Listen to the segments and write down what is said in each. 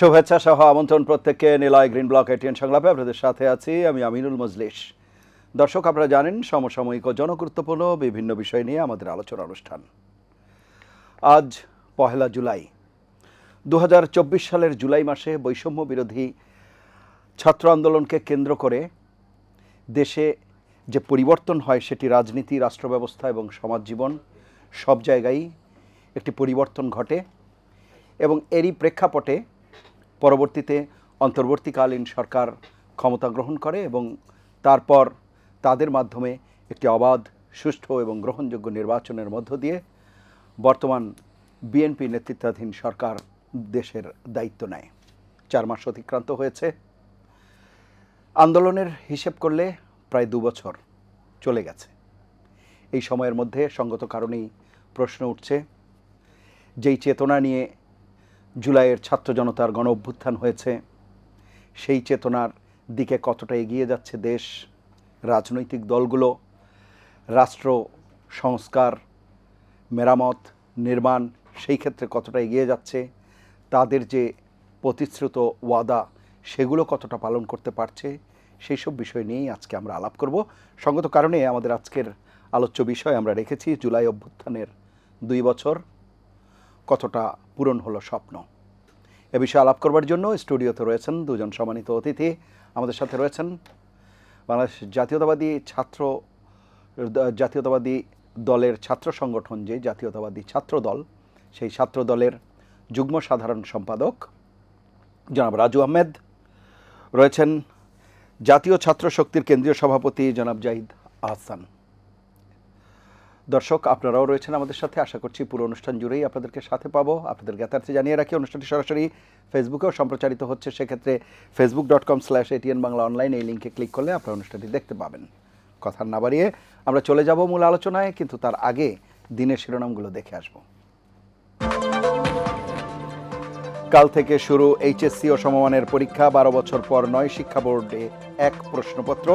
শুভেচ্ছা সহ আমন্ত্রণ প্রত্যেককে নিলয় গ্রিন ব্লক এটিএন সংলাপে আপনাদের সাথে আছি আমি আমিনুল মজলিস। দর্শক, আপনারা জানেন সমসাময়িক ও জনগুরুত্বপূর্ণ বিভিন্ন বিষয় নিয়ে আমাদের আলোচনা অনুষ্ঠান। আজ 1 জুলাই 2024 সালের জুলাই মাসে বৈষম্য বিরোধী ছাত্র আন্দোলনকে কেন্দ্র করে দেশে যে পরিবর্তন হয় সেটি রাজনীতি, রাষ্ট্র ব্যবস্থা এবং সমাজ জীবন সব জায়গায় একটি পরিবর্তন ঘটে এবং এরই প্রেক্ষাপটে পরবর্তীতে অন্তর্বর্তীকালীন সরকার ক্ষমতা গ্রহণ করে এবং তারপর তাদের মাধ্যমে একটি অবাধ, সুষ্ঠু এবং গ্রহণযোগ্য নির্বাচনের মধ্য দিয়ে বর্তমান বিএনপি নেতৃত্বাধীন সরকার দেশের দায়িত্ব নেয়। 4 মাস অতিক্রান্ত হয়েছে। আন্দোলনের হিসেব করলে প্রায় 2 বছর চলে গেছে। এই সময়ের মধ্যে সঙ্গত কারণেই প্রশ্ন উঠছে, যেই চেতনা নিয়ে জুলাইয়ের ছাত্র জনতার গণ অভ্যুত্থান হয়েছে সেই চেতনার দিকে কতটা এগিয়ে যাচ্ছে দেশ, রাজনৈতিক দলগুলো, রাষ্ট্র সংস্কার, মেরামত, নির্মাণ সেই ক্ষেত্রে কতটা এগিয়ে যাচ্ছে, তাদের যে প্রতিশ্রুত ওয়াদা সেগুলো কতটা পালন করতে পারছে, সেই সব বিষয় নিয়েই আজকে আমরা আলাপ করব। সঙ্গত কারণে আমাদের আজকের আলোচ্য বিষয় আমরা রেখেছি জুলাই অভ্যুত্থানের 2 বছর কতটা পূরণ হলো স্বপ্ন। এ বিষয়ে আলাপ করবার জন্য স্টুডিওতে রয়েছেন দুজন সম্মানিত অতিথি। আমাদের সাথে রয়েছেন বাংলাদেশ জাতীয়তাবাদী দলের ছাত্র সংগঠন, যে জাতীয়তাবাদী ছাত্র দল, সেই ছাত্র দলের যুগ্ম সাধারণ সম্পাদক জনাব রাজু আহমেদ, রয়েছেন জাতীয় ছাত্র শক্তির কেন্দ্রীয় সভাপতি জনাব জাহিদ আহসান। দর্শক, আপনারাও রয়েছেন আমাদের সাথে। আশা করছি পুরো অনুষ্ঠান জুড়েই আপনাদেরকে সাথে পাবো। আপনাদের জ্ঞাতার্থে জানিয়ে রাখি, অনুষ্ঠানটি সরাসরি ফেসবুকেও সম্প্রচারিত হচ্ছে। সেক্ষেত্রে facebook.com/ATN বাংলা অনলাইন এই লিঙ্কে ক্লিক করলে আপনারা অনুষ্ঠানটি দেখতে পাবেন। কথা না বাড়িয়ে আমরা চলে যাব মূল আলোচনায়, কিন্তু তার আগে দিনের শিরোনামগুলো দেখে আসব। কাল থেকে শুরু এইচএসসি ও সমমানের পরীক্ষা। 12 বছর পর 9 শিক্ষা বোর্ডে 1 প্রশ্নপত্র।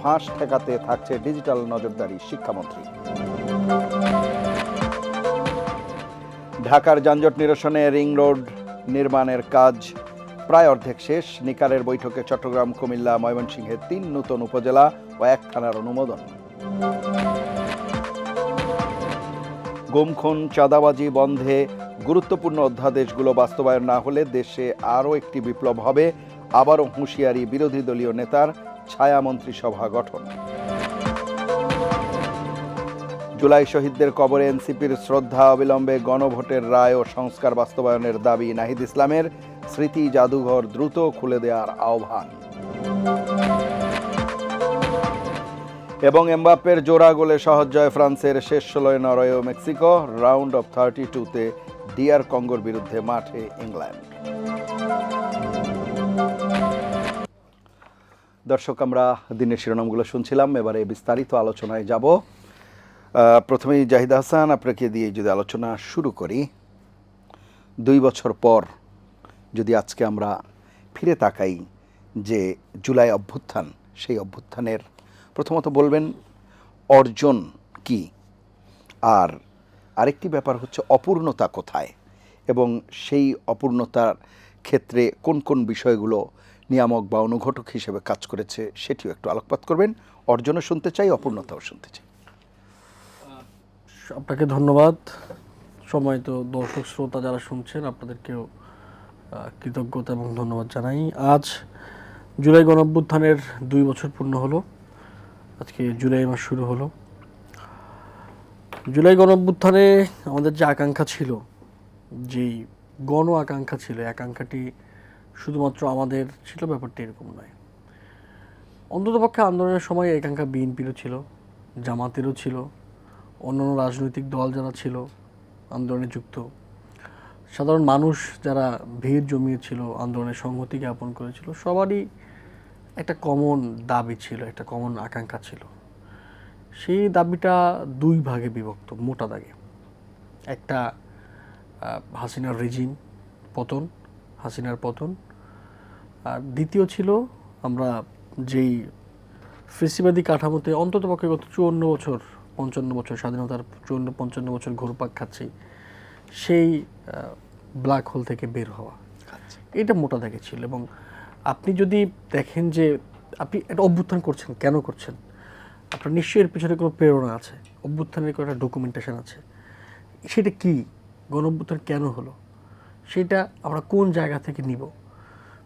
ফাঁস ঠেকাতে থাকছে ডিজিটাল নজরদারি, শিক্ষামন্ত্রী। ঢাকার যানজট নিরসনে রিং রোড নির্মাণের কাজ প্রায় অর্ধেক শেষ। নিকারের বৈঠকে চট্টগ্রাম, কুমিল্লা, ময়মনসিংহের 3 নতুন উপজেলা ও 1 থানার অনুমোদন। গুম, খুন, চাঁদাবাজি বন্ধে গুরুত্বপূর্ণ অধ্যাদেশগুলো বাস্তবায়ন না হলে দেশে আরও একটি বিপ্লব হবে। আবারও হুঁশিয়ারি বিরোধী দলীয় নেতার। ছায়া মন্ত্রিসভা গঠন। জুলাই শহীদদের কবরে এনসিপির শ্রদ্ধা। অবিলম্বে গণভোটের রায় ও সংস্কার বাস্তবায়নের দাবি নাহিদ ইসলামের। স্মৃতি জাদুঘর দ্রুত খুলে দেওয়ার আহ্বান। এবং এমবাপ্পের জোড়া গোলে সহজ জয় ফ্রান্সের। শেষ 16-এ নরওয়ে ও মেক্সিকো। রাউন্ড অফ 32-তে ডিআর কঙ্গোর বিরুদ্ধে মাঠে ইংল্যান্ড। দর্শক, আমরা দিনের শিরোনামগুলো শুনছিলাম, এবারে বিস্তারিত আলোচনায় যাব। প্রথমেই জাহিদ হাসান, আপনাকে দিয়ে যদি আলোচনা শুরু করি। 2 বছর পর যদি আজকে আমরা ফিরে তাকাই যে জুলাই অভ্যুত্থান, সেই অভ্যুত্থানের প্রথমত বলবেন অর্জন কি, আর আরেকটি ব্যাপার হচ্ছে অপূর্ণতা কোথায় এবং সেই অপূর্ণতার ক্ষেত্রে কোন কোন বিষয়গুলো নিয়ামক বা অনুঘটক হিসেবে কাজ করেছে সেটিও একটু আলোকপাত করবেন। অর্জনও শুনতে চাই, অপূর্ণতাও শুনতে চাই। আপনাকে ধন্যবাদ। সময়ত দর্শক শ্রোতা যারা শুনছেন আপনাদেরকেও কৃতজ্ঞতা এবং ধন্যবাদ জানাই। আজ জুলাই গণঅভ্যুত্থানের 2 বছর পূর্ণ হলো। আজকে জুলাই মাস শুরু হলো। জুলাই গণঅভ্যুত্থানে আমাদের যে আকাঙ্ক্ষা ছিল, যেই গণ আকাঙ্ক্ষা ছিল, আকাঙ্ক্ষাটি শুধুমাত্র আমাদের ছিল, ব্যাপারটি এরকম নয়। অন্ততপক্ষে আন্দোলনের সময় আকাঙ্ক্ষা বিএনপিরও ছিল, জামাতেরও ছিল, অন্যান্য রাজনৈতিক দল যারা ছিল আন্দোলনে যুক্ত, সাধারণ মানুষ যারা ভিড় জমিয়েছিল, আন্দোলনে সংহতি জ্ঞাপন করেছিল, সবারই একটা কমন দাবি ছিল, একটা কমন আকাঙ্ক্ষা ছিল। সেই দাবিটা 2 ভাগে বিভক্ত মোটা দাগে। একটা হাসিনার রেজিম পতন, হাসিনার পতন, আর দ্বিতীয় ছিল আমরা যেই ফেসিবাদী কাঠামোতে অন্ততপক্ষে গত 54 বছর স্বাধীনতার 54 বছর ঘুরপাক খাচ্ছি, সেই ব্ল্যাক হোল থেকে বের হওয়া। এটা মোটা দাগে ছিল। এবং আপনি যদি দেখেন যে আপনি একটা অভ্যুত্থান করছেন, কেন করছেন? আপনার নিশ্চয়ই এর পিছনে কোনো প্রেরণা আছে, অভ্যুত্থানের কোনো একটা ডকুমেন্টেশন আছে। সেটা কি, গণ অভ্যুত্থান কেন হলো, সেটা আমরা কোন জায়গা থেকে নিব?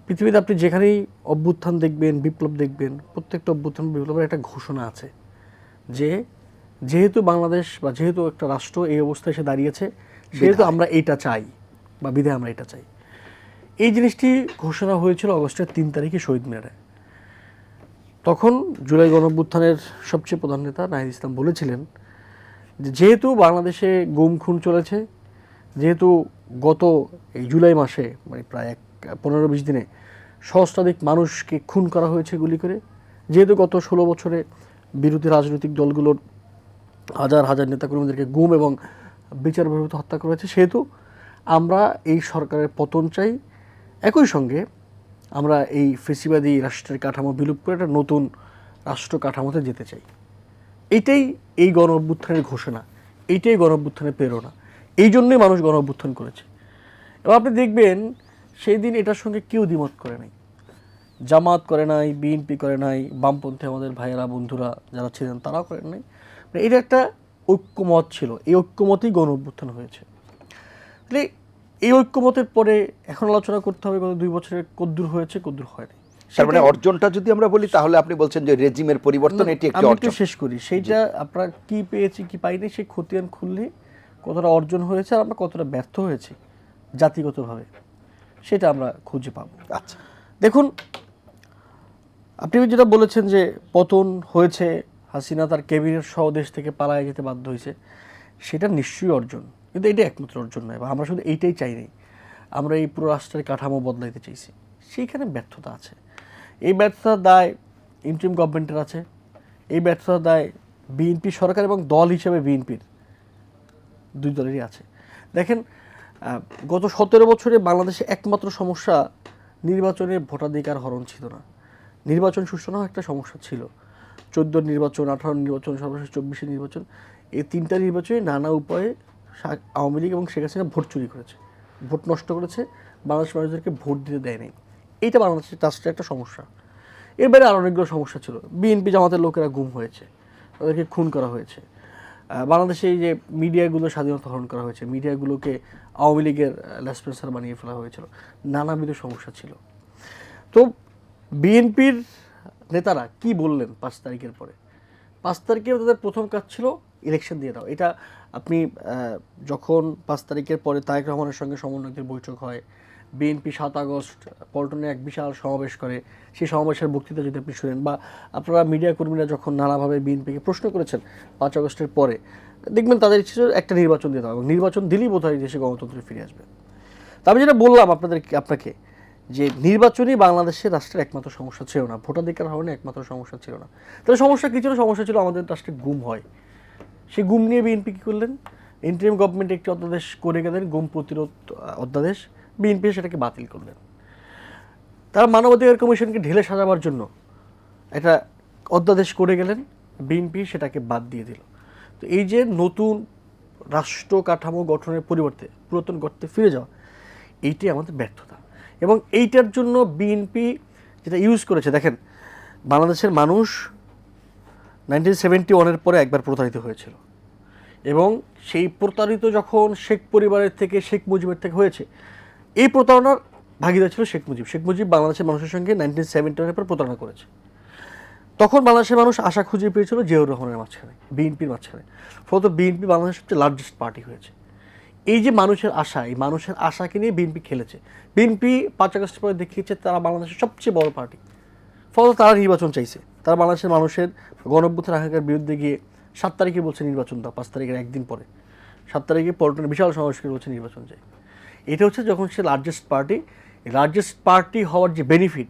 পৃথিবীতে আপনি যেখানেই অভ্যুত্থান দেখবেন, বিপ্লব দেখবেন, প্রত্যেকটা অভ্যুত্থান বিপ্লবের একটা ঘোষণা আছে যে যেহেতু বাংলাদেশ বা যেহেতু একটা রাষ্ট্র এই অবস্থায় এসে দাঁড়িয়েছে, সেহেতু আমরা এইটা চাই বা বিধায় আমরা এটা চাই। এই জিনিসটি ঘোষণা হয়েছিল অগস্টের 3 তারিখে শহীদ মিনারে। তখন জুলাই গণঅভ্যুত্থানের সবচেয়ে প্রধান নেতা নাহিদ ইসলাম বলেছিলেন যে যেহেতু বাংলাদেশে গুম খুন চলেছে, যেহেতু গত এই জুলাই মাসে মানে প্রায় 15-20 দিনে সহস্রাধিক মানুষকে খুন করা হয়েছে গুলি করে, যেহেতু গত 16 বছরে বিরোধী রাজনৈতিক দলগুলোর হাজার হাজার নেতাকর্মীদেরকে গুম এবং বিচার বহির্ভূত হত্যা করা হয়েছে, সেহেতু আমরা এই সরকারের পতন চাই। একই সঙ্গে আমরা এই ফেসিবাদী রাষ্ট্রের কাঠামো বিলোপ করে একটা নতুন রাষ্ট্র কাঠামোতে যেতে চাই। এইটাই এই গণ অভ্যুত্থানের ঘোষণা, এইটাই গণ অভ্যুত্থানের প্রেরণা। এই জন্যই মানুষ গণ অভ্যুত্থান করেছে। এবং আপনি দেখবেন সেই দিন এটার সঙ্গে কেউ দ্বিমত করে নাই, জামাত করে নাই, বিএনপি করে নাই, বামপন্থী আমাদের ভাইয়েরা বন্ধুরা যারা ছিলেন তারাও করেন নাই। মানে এটা একটা ঐক্যমত ছিল, এই ঐক্যমতেই গণ অভ্যুত্থান হয়েছে। তাহলে এই ঐক্যমতের পরে এখন আলোচনা করতে হবে গত 2 বছরে কদ্দূর হয়েছে, কদ্দূর হয়নি। তার মানে অর্জনটা যদি আমরা বলি তাহলে আপনি বলছেন যে রেজিমের পরিবর্তন এটি একটি আমি একটু অর্জন। শেষ করি, সেইটা আপনারা কি পেয়েছি কি পাইনি সেই খতিয়ান খুললে কতটা অর্জন হয়েছে আর আমরা কতটা ব্যর্থ হয়েছি জাতিগতভাবে, সেটা আমরা খুঁজে পাবো। আচ্ছা, দেখুন, আপনি যেটা বলেছেন যে পতন হয়েছে, হাসিনা তার ক্যাবিনেট সহ দেশ থেকে পালায় যেতে বাধ্য হয়েছে, সেটা নিশ্চয়ই অর্জন, কিন্তু এটা একমাত্র অর্জন নয়। বা আমরা শুধু এইটাই চাই নাই, আমরা এই পুরো রাষ্ট্রের কাঠামো বদলাইতে চাইছি, সেইখানে ব্যর্থতা আছে। এই ব্যর্থতার দায় ইন্টারিম গভর্নমেন্টের আছে, এই ব্যর্থতার দায় বিএনপি সরকার এবং দল হিসেবে বিএনপির দুই দলেরই আছে। দেখেন, গত 17 বছরে বাংলাদেশে একমাত্র সমস্যা নির্বাচনে ভোটাধিকার হরণ ছিল না, নির্বাচন সুষ্ঠু না একটা সমস্যা ছিল। 14 নির্বাচন, 18 নির্বাচন, সর্বশেষ 24 নির্বাচন, এই 3টা নির্বাচনে নানা উপায়ে আওয়ামী লীগ এবং শেখ হাসিনা ভোট চুরি করেছে, ভোট নষ্ট করেছে, বাংলাদেশ মানুষদেরকে ভোট দিতে দেয় নাই। এইটা বাংলাদেশের রাষ্ট্রের একটা সমস্যা। এর বাইরে আরও অনেকগুলো সমস্যা ছিল। বিএনপি জামাতের লোকেরা গুম হয়েছে, তাদেরকে খুন করা হয়েছে। বাংলাদেশে এই যে মিডিয়াগুলো স্বাধীনতা হরণ করা হয়েছে, মিডিয়াগুলোকে আওয়ামী লীগের লেসপেন্সার বানিয়ে ফেলা হয়েছিল, নানাবিধ সমস্যা ছিল। তো বিএনপির নেতারা কি বললেন 5 তারিখের পরে? 5 তারিখে তাদের প্রথম কাজ ছিল ইলেকশন দিয়ে দাও। এটা আপনি যখন 5 তারিখের পরে তারেক রহমানের সঙ্গে সমন্বয়কদের বৈঠক হয়, বিএনপি 7 আগস্ট পল্টনে এক বিশাল সমাবেশ করে, সেই সমাবেশের বক্তৃতা যদি আপনি শুনেন, বা আপনারা মিডিয়া কর্মীরা যখন নানাভাবে বিএনপিকে প্রশ্ন করেছেন 5 আগস্টের পরে, দেখবেন তাদের ইচ্ছে একটা নির্বাচন দিয়ে দাও, এবং নির্বাচন দিলেই বোধহয় দেশে গণতন্ত্র ফিরে আসবে। তা আমি যেটা বললাম আপনাকে যে নির্বাচনই বাংলাদেশের রাষ্ট্রের একমাত্র সমস্যা ছিল না, ভোটাধিকার হওয়া একমাত্র সমস্যা ছিল না। তাহলে সমস্যা কী ছিল? সমস্যা ছিল আমাদের রাষ্ট্রে গুম হয়। সেই গুম নিয়ে বিএনপি কী করলেন? ইন্টারিম গভর্নমেন্ট একটি অধ্যাদেশ করে গেলেন, গুম প্রতিরোধ অধ্যাদেশ, বিএনপি সেটাকে বাতিল করলেন। তারা মানবাধিকার কমিশনকে ঢেলে সাজাবার জন্য একটা অধ্যাদেশ করে গেলেন, বিএনপি সেটাকে বাদ দিয়ে দিল। তো এই যে নতুন রাষ্ট্র কাঠামো গঠনের পরিবর্তে পুরাতন গর্তে ফিরে যাওয়া, এইটাই আমাদের ব্যর্থতা। এবং এইটার জন্য বিএনপি যেটা ইউজ করেছে, দেখেন, বাংলাদেশের মানুষ 1971-এর পরে একবার প্রতারিত হয়েছিল, এবং সেই প্রতারিত যখন শেখ পরিবারের থেকে, শেখ মুজিবের থেকে হয়েছে, এই প্রতারণার ভাগিদার ছিল শেখ মুজিব। শেখ মুজিব বাংলাদেশের মানুষের সঙ্গে 1971-এর পর প্রতারণা করেছে। তখন বাংলাদেশের মানুষ আশা খুঁজে পেয়েছিল জিয়াউর রহমানের মাঝখানে, বিএনপির মাঝখানে। ফলত বিএনপি বাংলাদেশের সবচেয়ে লার্জেস্ট পার্টি হয়েছে। এই যে মানুষের আশা, এই মানুষের আশাকে নিয়ে বিএনপি খেলেছে। বিএনপি 5 আগস্টের পরে দেখিয়েছে তারা বাংলাদেশের সবচেয়ে বড় পার্টি। ফলত তারা নির্বাচন চাইছে, তারা বাংলাদেশের মানুষের গণঅভ্যুত্থান আকাঙ্ক্ষার বিরুদ্ধে গিয়ে 7 তারিখে বলছে নির্বাচন দাও, 5 তারিখের একদিন পরে 7 তারিখে পল্টনে বিশাল সমাবেশ করে বলছে নির্বাচন চাই। এটা হচ্ছে যখন সে লার্জেস্ট পার্টি, লার্জেস্ট পার্টি হওয়ার যে বেনিফিট,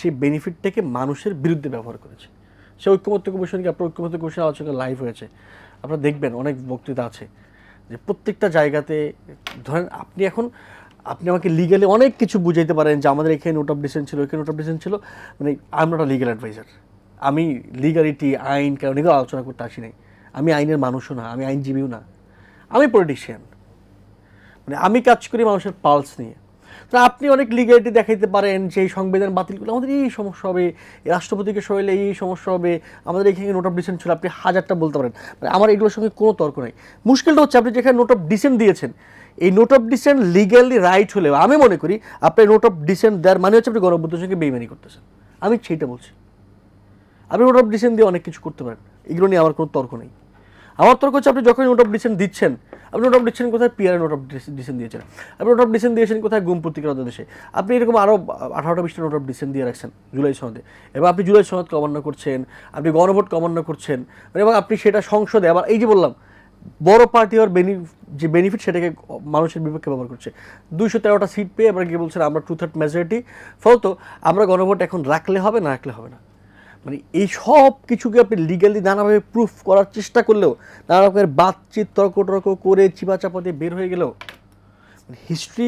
সেই বেনিফিটটাকে মানুষের বিরুদ্ধে ব্যবহার করেছে। সে ঐক্যমত্য কমিশনকে, আপনার ঐক্যমত্য কমিশনের আলোচনা লাইভ হয়েছে, আপনারা দেখবেন, অনেক বক্তৃতা আছে যে প্রত্যেকটা জায়গাতে, ধরেন আপনি আমাকে লিগালি অনেক কিছু বুঝাইতে পারেন যে আমাদের এখানে নোট অফ ডিসেন্ট ছিল, এখানে নোট অফ ডিসেন্ট ছিল, মানে I am not a legal adviser. আমি লিগালিটি, আইন কারণ এগুলো আলোচনা করতে আসি নাই। আমি আইনের মানুষও না, আমি আইনজীবীও না, আমি পলিটিশিয়ান। মানে আমি কাজ করি মানুষের পালস নিয়ে। তো আপনি অনেক লিগ্যালিটি দেখাইতে পারেন যে এই সংবিধান বাতিল করলে আমাদের এই সমস্যা হবে, এই রাষ্ট্রপতিকে সরাইলে এই সমস্যা হবে, আমাদের এখানে নোট অফ ডিসেন্ট ছিল, আপনি হাজারটা বলতে পারেন, মানে আমার এগুলোর সঙ্গে কোনো তর্ক নেই। মুশকিলটা হচ্ছে আপনি যেখানে নোট অফ ডিসেন্ট দিয়েছেন, এই note of dissent legally right হলেও আমি মনে করি আপনি নোট অফ ডিসেন্ট দেওয়ার মানে হচ্ছে আপনি গণঅভ্যুত্থানের সঙ্গে বেইমানি করতেছেন। আমি সেইটা বলছি। আপনি নোট অফ ডিসেন্ট দিয়ে অনেক কিছু করতে পারেন, এগুলো নিয়ে আমার কোনো তর্ক নেই। আমার তর্ক হচ্ছে আপনি যখন নোট অফ ডিসেন্ট দিচ্ছেন, আপনি নোট অফ ডিসেন্ট কোথায় পিয়ারে নোট অফ ডিসেন্ট দিয়েছেন, আপনি নোট অফ ডিসেন্ট দিয়েছেন কোথায় গুম প্রতিক্রিয়া দেশে, আপনি এরকম আরও 18টা 20টা নোট অফ ডিসেন্ট দিয়ে রাখছেন জুলাই সনদে, এবং আপনি জুলাই সনদকে অমান্য করছেন, আপনি গণভোটকে অমান্য করছেন, এবং আপনি সেটা সংসদে আবার এই যে বললাম বড় পার্টি হওয়ার যে বেনিফিট সেটাকে মানুষের বিপক্ষে ব্যবহার করছে। 213টা সিট পেয়ে এবার গিয়ে বলছেন আমরা 2/3 মেজরিটি, ফলত আমরা গণভোট এখন রাখলে হবে না রাখলে হবে না। মানে এই সব কিছুকে আপনি লিগ্যালি নানাভাবে প্রুফ করার চেষ্টা করলেও, নানা রকমের বাতচিত তর্ক টর্ক করে চিপাচাপা দিয়ে বের হয়ে গেলেও হিস্ট্রি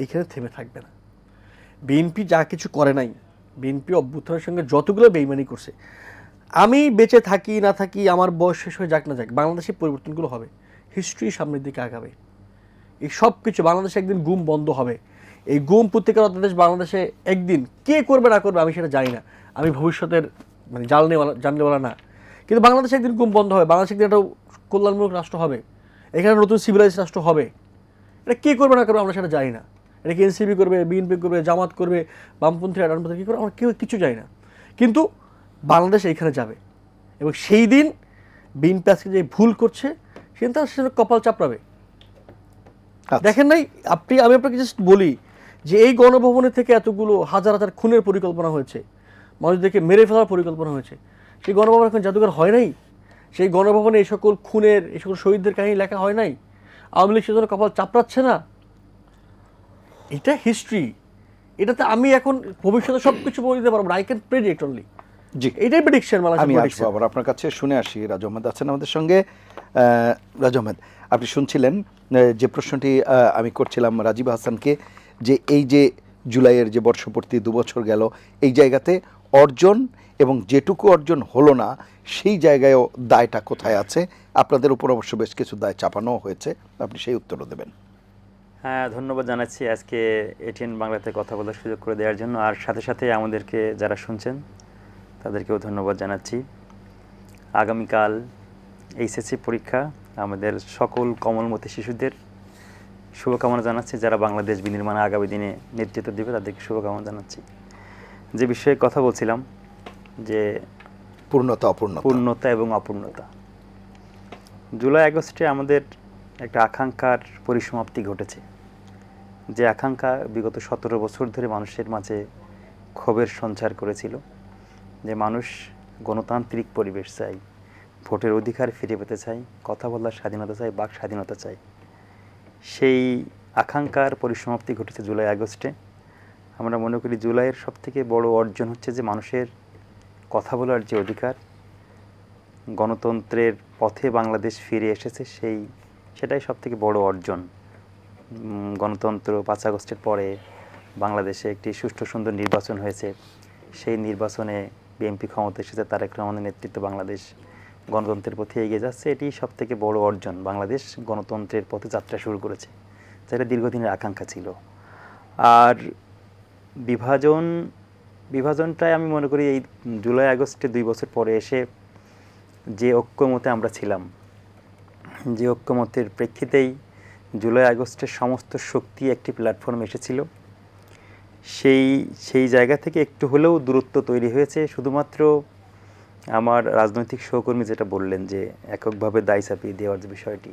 এইখানে থেমে থাকবে না। বিএনপি যা কিছু করে নাই, বিএনপি অভ্যুত্থানের সঙ্গে যতগুলো বেইমানি করছে, আমি বেঁচে থাকি না থাকি, আমার বয়স শেষ হয়ে যাক না যাক, বাংলাদেশে পরিবর্তনগুলো হবে, হিস্ট্রি সামনের দিকে আগাবে। এই সব কিছু বাংলাদেশে একদিন গুম বন্ধ হবে। এই গুম প্রতিকার অধ্যাদেশ বাংলাদেশে একদিন কে করবে না করবে আমি সেটা জানি না, আমি ভবিষ্যতের মানে জানলেওয়ালা না, কিন্তু বাংলাদেশে একদিন গুম বন্ধ হবে, বাংলাদেশ একদিন একটা কল্যাণমূলক রাষ্ট্র হবে, এখানে নতুন সিভিলাইজ রাষ্ট্র হবে। এটা কে করবে না করবে আমরা সেটা জানি না, এটা কি এনসিপি করবে, বিএনপি করবে, জামাত করবে, বামপন্থী ডানপন্থী কী করবে আমরা কেউ কিছু জানি না, কিন্তু বাংলাদেশ এইখানে যাবে। এবং সেই দিন বিএনপি আজকে যে ভুল করছে সেদিন তার সেটা কপাল চাপড়াবে। দেখেন নাই আপনি, আমি আপনাকে জাস্ট বলি যে এই গণভবনের থেকে এতগুলো হাজার হাজার খুনের পরিকল্পনা হয়েছে, মানুষদেরকে মেরে ফেলার পরিকল্পনা হয়েছে, সেই গণভবন এখন জাদুঘর হয় নাই? সেই গণভবনে এই সকল খুনের, এই সকল শহীদদের কাহিনী লেখা হয় নাই? আওয়ামী লীগ সেজন্য কপাল চাপড়াচ্ছে না? এটা হিস্ট্রি, এটাতে আমি এখন ভবিষ্যতে সব কিছু বলে দিতে পারবো না, আই ক্যান প্রেডিক্ট অনলি। জি, এটাই প্রেডিকশন। আমি আসবো আবার আপনার কাছে, শুনে আসি। রাজু আহমেদ আছেন আমাদের সঙ্গে। রাজু আহমেদ, আপনি শুনছিলেন যে প্রশ্নটি আমি করছিলাম রাজীব হাসানকে, যে এই যে জুলাইয়ের যে বর্ষপূর্তি 2 বছর গেল, এই জায়গাতে অর্জন এবং যেটুকু অর্জন হলো না সেই জায়গায়ও দায়টা কোথায় আছে? আপনাদের উপর অবশ্য বেশ কিছু দায় চাপানো হয়েছে, আপনি সেই উত্তরও দেবেন। হ্যাঁ, ধন্যবাদ জানাচ্ছি আজকে এটিএন বাংলাতে কথা বলার সুযোগ করে দেওয়ার জন্য, আর সাথে সাথে আমাদেরকে যারা শুনছেন তাদেরকেও ধন্যবাদ জানাচ্ছি। আগামীকাল এইচএসসি পরীক্ষা, আমাদের সকল কমলমতি শিশুদের শুভকামনা জানাচ্ছি, যারা বাংলাদেশ বিনির্মাণে আগামী দিনে নেতৃত্ব দেবে তাদেরকে শুভকামনা জানাচ্ছি। যে বিষয়ে কথা বলছিলাম, যে পূর্ণতা এবং অপূর্ণতা, জুলাই আগস্টে আমাদের একটা আকাঙ্ক্ষার পরিসমাপ্তি ঘটেছে। যে আকাঙ্ক্ষা বিগত 17 বছর ধরে মানুষের মাঝে ক্ষোভের সঞ্চার করেছিল, যে মানুষ গণতান্ত্রিক পরিবেশ চাই, ভোটের অধিকার ফিরে পেতে চাই, কথা বলার স্বাধীনতা চাই, বাক স্বাধীনতা চাই, সেই আকাঙ্ক্ষার পরিসমাপ্তি ঘটেছে জুলাই আগস্টে। আমরা মনে করি জুলাইয়ের সবথেকে বড় অর্জন হচ্ছে যে মানুষের কথা বলার যে অধিকার, গণতন্ত্রের পথে বাংলাদেশ ফিরে এসেছে, সেটাই সবথেকে বড় অর্জন। গণতন্ত্র 5 আগস্টের পরে বাংলাদেশে একটি সুষ্ঠু সুন্দর নির্বাচন হয়েছে, সেই নির্বাচনে বিএনপি ক্ষমতা এসেছে, তারেক রহমানের নেতৃত্বে বাংলাদেশ গণতন্ত্রের পথে এগিয়ে যাচ্ছে, এটি সবথেকে বড় অর্জন। বাংলাদেশ গণতন্ত্রের পথে যাত্রা শুরু করেছে, যেটা দীর্ঘদিনের আকাঙ্ক্ষা ছিল। আর বিভাজনটাই আমি মনে করি এই জুলাই আগস্টে 2 বছর পরে এসে যে ঐক্যমতে আমরা ছিলাম, যে ঐক্যমতের প্রেক্ষিতেই জুলাই আগস্টের সমস্ত শক্তি একটি প্ল্যাটফর্মে এসেছিল, সেই জায়গা থেকে একটু হলেও দূরত্ব তৈরি হয়েছে। শুধুমাত্র আমার রাজনৈতিক সহকর্মী যেটা বললেন যে এককভাবে দায় চাপিয়ে দেওয়ার যে বিষয়টি,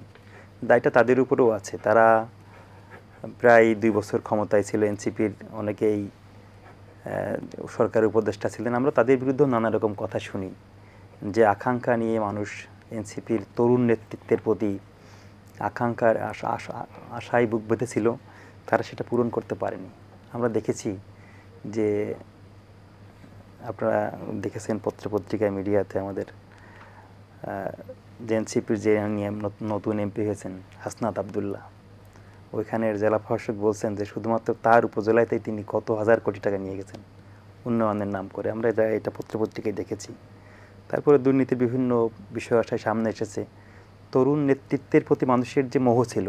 দায়টা তাদের উপরেও আছে। তারা প্রায় 2 বছর ক্ষমতায় ছিল, এনসিপির অনেকেই সরকারের উপদেষ্টা ছিলেন। আমরা তাদের বিরুদ্ধেও নানা রকম কথা শুনি, যে আকাঙ্ক্ষা নিয়ে মানুষ এনসিপির তরুণ নেতৃত্বের প্রতি আকাঙ্ক্ষার আশায় বুক বেঁধেছিল, তারা সেটা পূরণ করতে পারেনি। আমরা দেখেছি যে, আপনারা দেখেছেন পত্রপত্রিকায়, মিডিয়াতে, আমাদের যে এনসিপির যে নতুন এমপি হয়েছেন হাসনাত আবদুল্লাহ, ওইখানের জেলা প্রশাসক বলছেন যে শুধুমাত্র তার উপজেলাতেই তিনি কত হাজার কোটি টাকা নিয়ে গেছেন উন্নয়নের নাম করে। আমরা এটা পত্রপত্রিকায় দেখেছি। তারপরে দুর্নীতির বিভিন্ন বিষয় আশায় সামনে এসেছে। তরুণ নেতৃত্বের প্রতি মানুষের যে মোহ ছিল,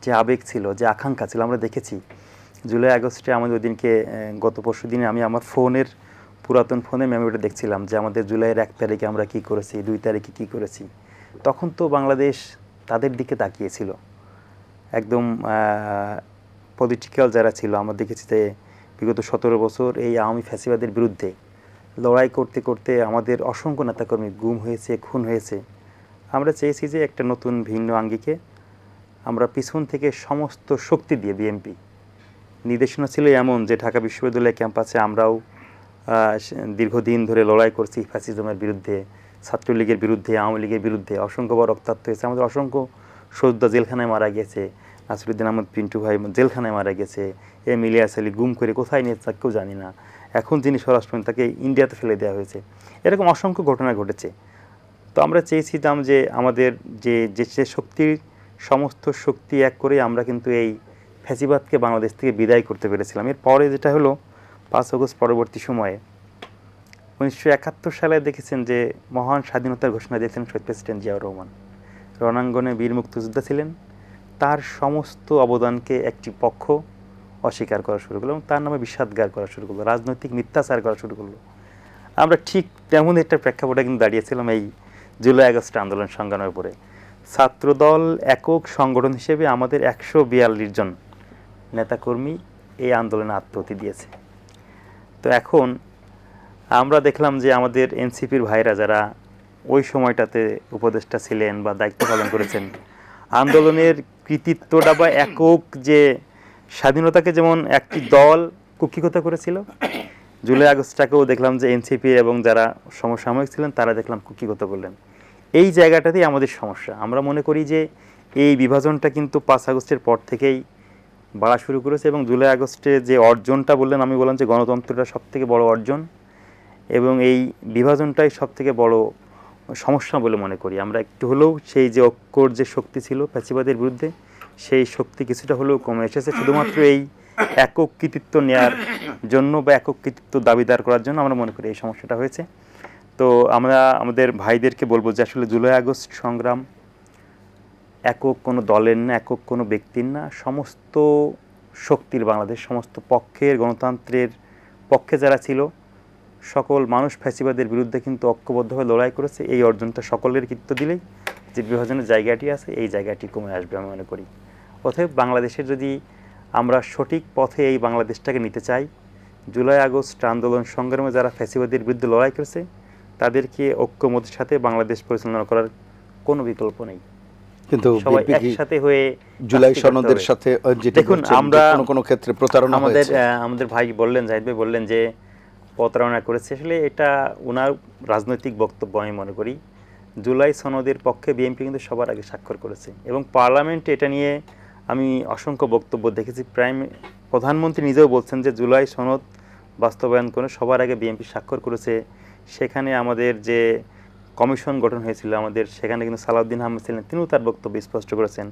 যে আবেগ ছিল, যে আকাঙ্ক্ষা ছিল, আমরা দেখেছি জুলাই আগস্টে আমাদের ওই দিনকে গত পরশু দিনে আমি আমার ফোনের পুরাতন ফোনের মেমোরিটা দেখছিলাম যে আমাদের জুলাইয়ের 1 তারিখে আমরা কী করেছি, 2 তারিখে কী করেছি। তখন তো বাংলাদেশ তাদের দিকে তাকিয়েছিল, একদম পলিটিক্যাল যারা ছিল। আমরা দেখেছি যে বিগত 17 বছর এই আওয়ামী ফ্যাসিবাদের বিরুদ্ধে লড়াই করতে করতে আমাদের অসংখ্য নেতাকর্মী গুম হয়েছে, খুন হয়েছে। আমরা চেয়েছি যে একটা নতুন ভিন্ন আঙ্গিকে আমরা পিছন থেকে সমস্ত শক্তি দিয়ে বিএনপি নির্দেশনা ছিল এমন যে ঢাকা বিশ্ববিদ্যালয় ক্যাম্পাসে আমরাও দীর্ঘদিন ধরে লড়াই করছি ফ্যাসিজমের বিরুদ্ধে, ছাত্রলীগের বিরুদ্ধে, আওয়ামী লীগের বিরুদ্ধে। অসংখ্যবার রক্তাক্ত হয়েছে, আমাদের অসংখ্য সৈয়দা জেলখানায় মারা গেছে, নাসিরুদ্দিন আহমদ পিন্টু ভাই জেলখানায় মারা গেছে, ইলিয়াস আলী গুম করে কোথায় নিয়ে তা কেউ জানি না। এখন যিনি স্বরাষ্ট্রমন্ত্রী তাকে ইন্ডিয়াতে ফেলে দেওয়া হয়েছে। এরকম অসংখ্য ঘটনা ঘটেছে। তো আমরা চেয়েছিলাম যে আমাদের যে শক্তির সমস্ত শক্তি এক করে আমরা কিন্তু এই ফ্যাসিবাদকে বাংলাদেশ থেকে বিদায় করতে পেরেছিলাম। এরপরে যেটা হলো 5 আগস্ট পরবর্তী সময়ে 1971 সালে দেখেছেন যে মহান স্বাধীনতার ঘোষণা দিয়েছেন শহীদ প্রেসিডেন্ট জিয়াউর রহমান। রণাঙ্গনে বীর মুক্তিযোদ্ধা ছিলেন, তার সমস্ত অবদানকে একটি পক্ষ অস্বীকার করা শুরু করলো এবং তার নামে বিষাদগার করা শুরু করলো, রাজনৈতিক মিথ্যাচার করা শুরু করলো। আমরা ঠিক তেমন একটা প্রেক্ষাপটে কিন্তু দাঁড়িয়েছিলাম এই জুলাই আগস্ট আন্দোলন সংগ্রামের উপরে। ছাত্রদল একক সংগঠন হিসেবে আমাদের 142 জন নেতাকর্মী এই আন্দোলনে আত্মহতি দিয়েছে। তো এখন আমরা দেখলাম যে আমাদের এনসিপির ভাইরা যারা ওই সময়টাতে উপদেষ্টা ছিলেন বা দায়িত্ব পালন করেছেন, আন্দোলনের কৃতিত্বটা বা একক যে স্বাধীনতাকে যেমন একটি দল কুক্ষিগত করেছিল, জুলাই আগস্টটাকেও দেখলাম যে এনসিপি এবং যারা সমসাময়িক ছিলেন তারা দেখলাম কুক্ষিগত করলেন। এই জায়গাটাতেই আমাদের সমস্যা। আমরা মনে করি যে এই বিভাজনটা কিন্তু 5 আগস্টের পর থেকেই বাড়া শুরু করেছে এবং জুলাই আগস্টে যে অর্জনটা বললেন, আমি বললাম যে গণতন্ত্রটা সবথেকে বড় অর্জন এবং এই বিভাজনটাই সবথেকে বড় সমস্যা বলে মনে করি। আমরা একটু হলেও সেই যে ঐক্যর যে শক্তি ছিল ফ্যাসিবাদের বিরুদ্ধে, সেই শক্তি কিছুটা হলেও কমে এসেছে শুধুমাত্র এই একক কৃতিত্ব নেওয়ার জন্য বা একক কৃতিত্ব দাবিদার করার জন্য আমরা মনে করি এই সমস্যাটা হয়েছে। তো আমরা আমাদের ভাইদেরকে বলবো যে আসলে জুলাই আগস্ট সংগ্রাম একক কোনো দলের না, একক কোনো ব্যক্তির না, সমস্ত শক্তির, বাংলাদেশ সমস্ত পক্ষের, গণতন্ত্রের পক্ষে যারা ছিল সকল মানুষ ফ্যাসিবাদের বিরুদ্ধে কিন্তু ঐক্যবদ্ধভাবে লড়াই করেছে। এই অর্জনটা সকলের কৃতিত্ব দিলেই যে বিভাজনের জায়গাটি আছে এই জায়গাটি কমে আসবে আমি মনে করি। অতএব বাংলাদেশের যদি আমরা সঠিক পথে এই বাংলাদেশটাকে নিতে চাই, জুলাই আগস্ট আন্দোলন সংগ্রামে যারা ফ্যাসিবাদের বিরুদ্ধে লড়াই করেছে তাদেরকে ঐক্যমতের সাথে বাংলাদেশ পরিচালনা করার কোনো বিকল্প নেই। কিন্তু সবাই একসাথে হয়ে জুলাই সনদের সাথে যেটা দেখুন আমরা কোনো ক্ষেত্রে প্রতারণা হয়েছে। আমাদের ভাই বললেন, জাহিদ ভাই বললেন যে প্রতারণা করেছে। আসলে এটা ওনার রাজনৈতিক বক্তব্য আমি মনে করি। জুলাই সনদের পক্ষে বিএনপি কিন্তু সবার আগে স্বাক্ষর করেছে এবং পার্লামেন্টে এটা নিয়ে আমি অসংখ্য বক্তব্য দেখেছি। প্রধানমন্ত্রী নিজেও বলছেন যে জুলাই সনদ বাস্তবায়ন করে সবার আগে বিএনপি স্বাক্ষর করেছে। সেখানে আমাদের যে কমিশন গঠন হয়েছিল আমাদের, সেখানে কিন্তু সালাউদ্দিন আহমেদ ছিলেন, তিনিও তার বক্তব্য স্পষ্ট করেছেন।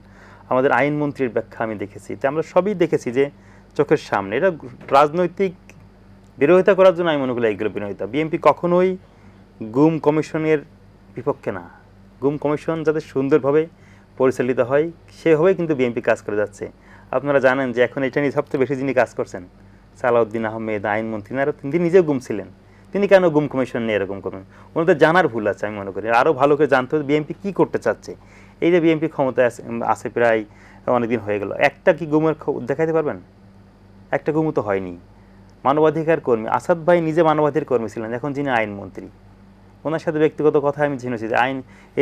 আমাদের আইনমন্ত্রীর ব্যাখ্যা আমি দেখেছি। তো আমরা সবই দেখেছি যে চোখের সামনে। এটা রাজনৈতিক বিরোধিতা করার জন্য আমি মনে করি এইগুলো বিরোধিতা। বিএনপি কখনোই গুম কমিশনের বিপক্ষে না। গুম কমিশন যাতে সুন্দরভাবে পরিচালিত হয় সেভাবেই কিন্তু বিএনপি কাজ করে যাচ্ছে। আপনারা জানেন যে এখন এটা নিয়ে সবচেয়ে বেশি যিনি কাজ করছেন সালাউদ্দিন আহমেদ, আইনমন্ত্রী, আর তিনি নিজেও গুম ছিলেন। তিনি কেন গুম কমিশন নিয়ে এরকম করবেন? ওনাদের জানার ভুল আছে আমি মনে করি। আরও ভালো করে জানতে হবে বিএনপি কী করতে চাচ্ছে। এই যে বিএনপি ক্ষমতায় আছে প্রায় অনেকদিন হয়ে গেল, একটা কি গুমের দেখাতে পারবেন? একটা গুমও তো হয়নি। মানবাধিকার কর্মী আসাদ ভাই নিজে মানবাধিকার কর্মী ছিলেন, এখন যিনি আইনমন্ত্রী, ওনার সাথে ব্যক্তিগত কথা আমি জেনেছি যে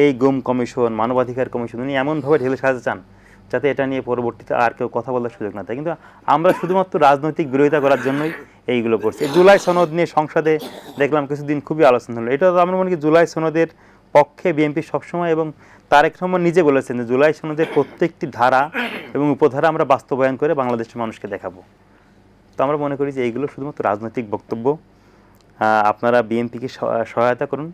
এই গুম কমিশন, মানবাধিকার কমিশন উনি এমনভাবে ঢেলে সাজাতে চান যাতে এটা নিয়ে পরবর্তীতে আর কেউ কথা বলার সুযোগ না থাকে। কিন্তু আমরা শুধুমাত্র রাজনৈতিক বিরোধিতা করার জন্যই এইগুলো করছি। জুলাই সনদ নিয়ে সংসদে দেখলাম কিছুদিন খুবই আলোচনা হলো। এটা তো আমরা মনে করি জুলাই সনদের পক্ষে বিএনপি সবসময়, এবং তারেক রহমান নিজে বলেছেন যে জুলাই সনদের প্রত্যেকটি ধারা এবং উপধারা আমরা বাস্তবায়ন করে বাংলাদেশের মানুষকে দেখাবো। তো আমরা মনে করি যে এইগুলো শুধুমাত্র রাজনৈতিক বক্তব্য। আপনারা বিএনপিকে সহায়তা করুন।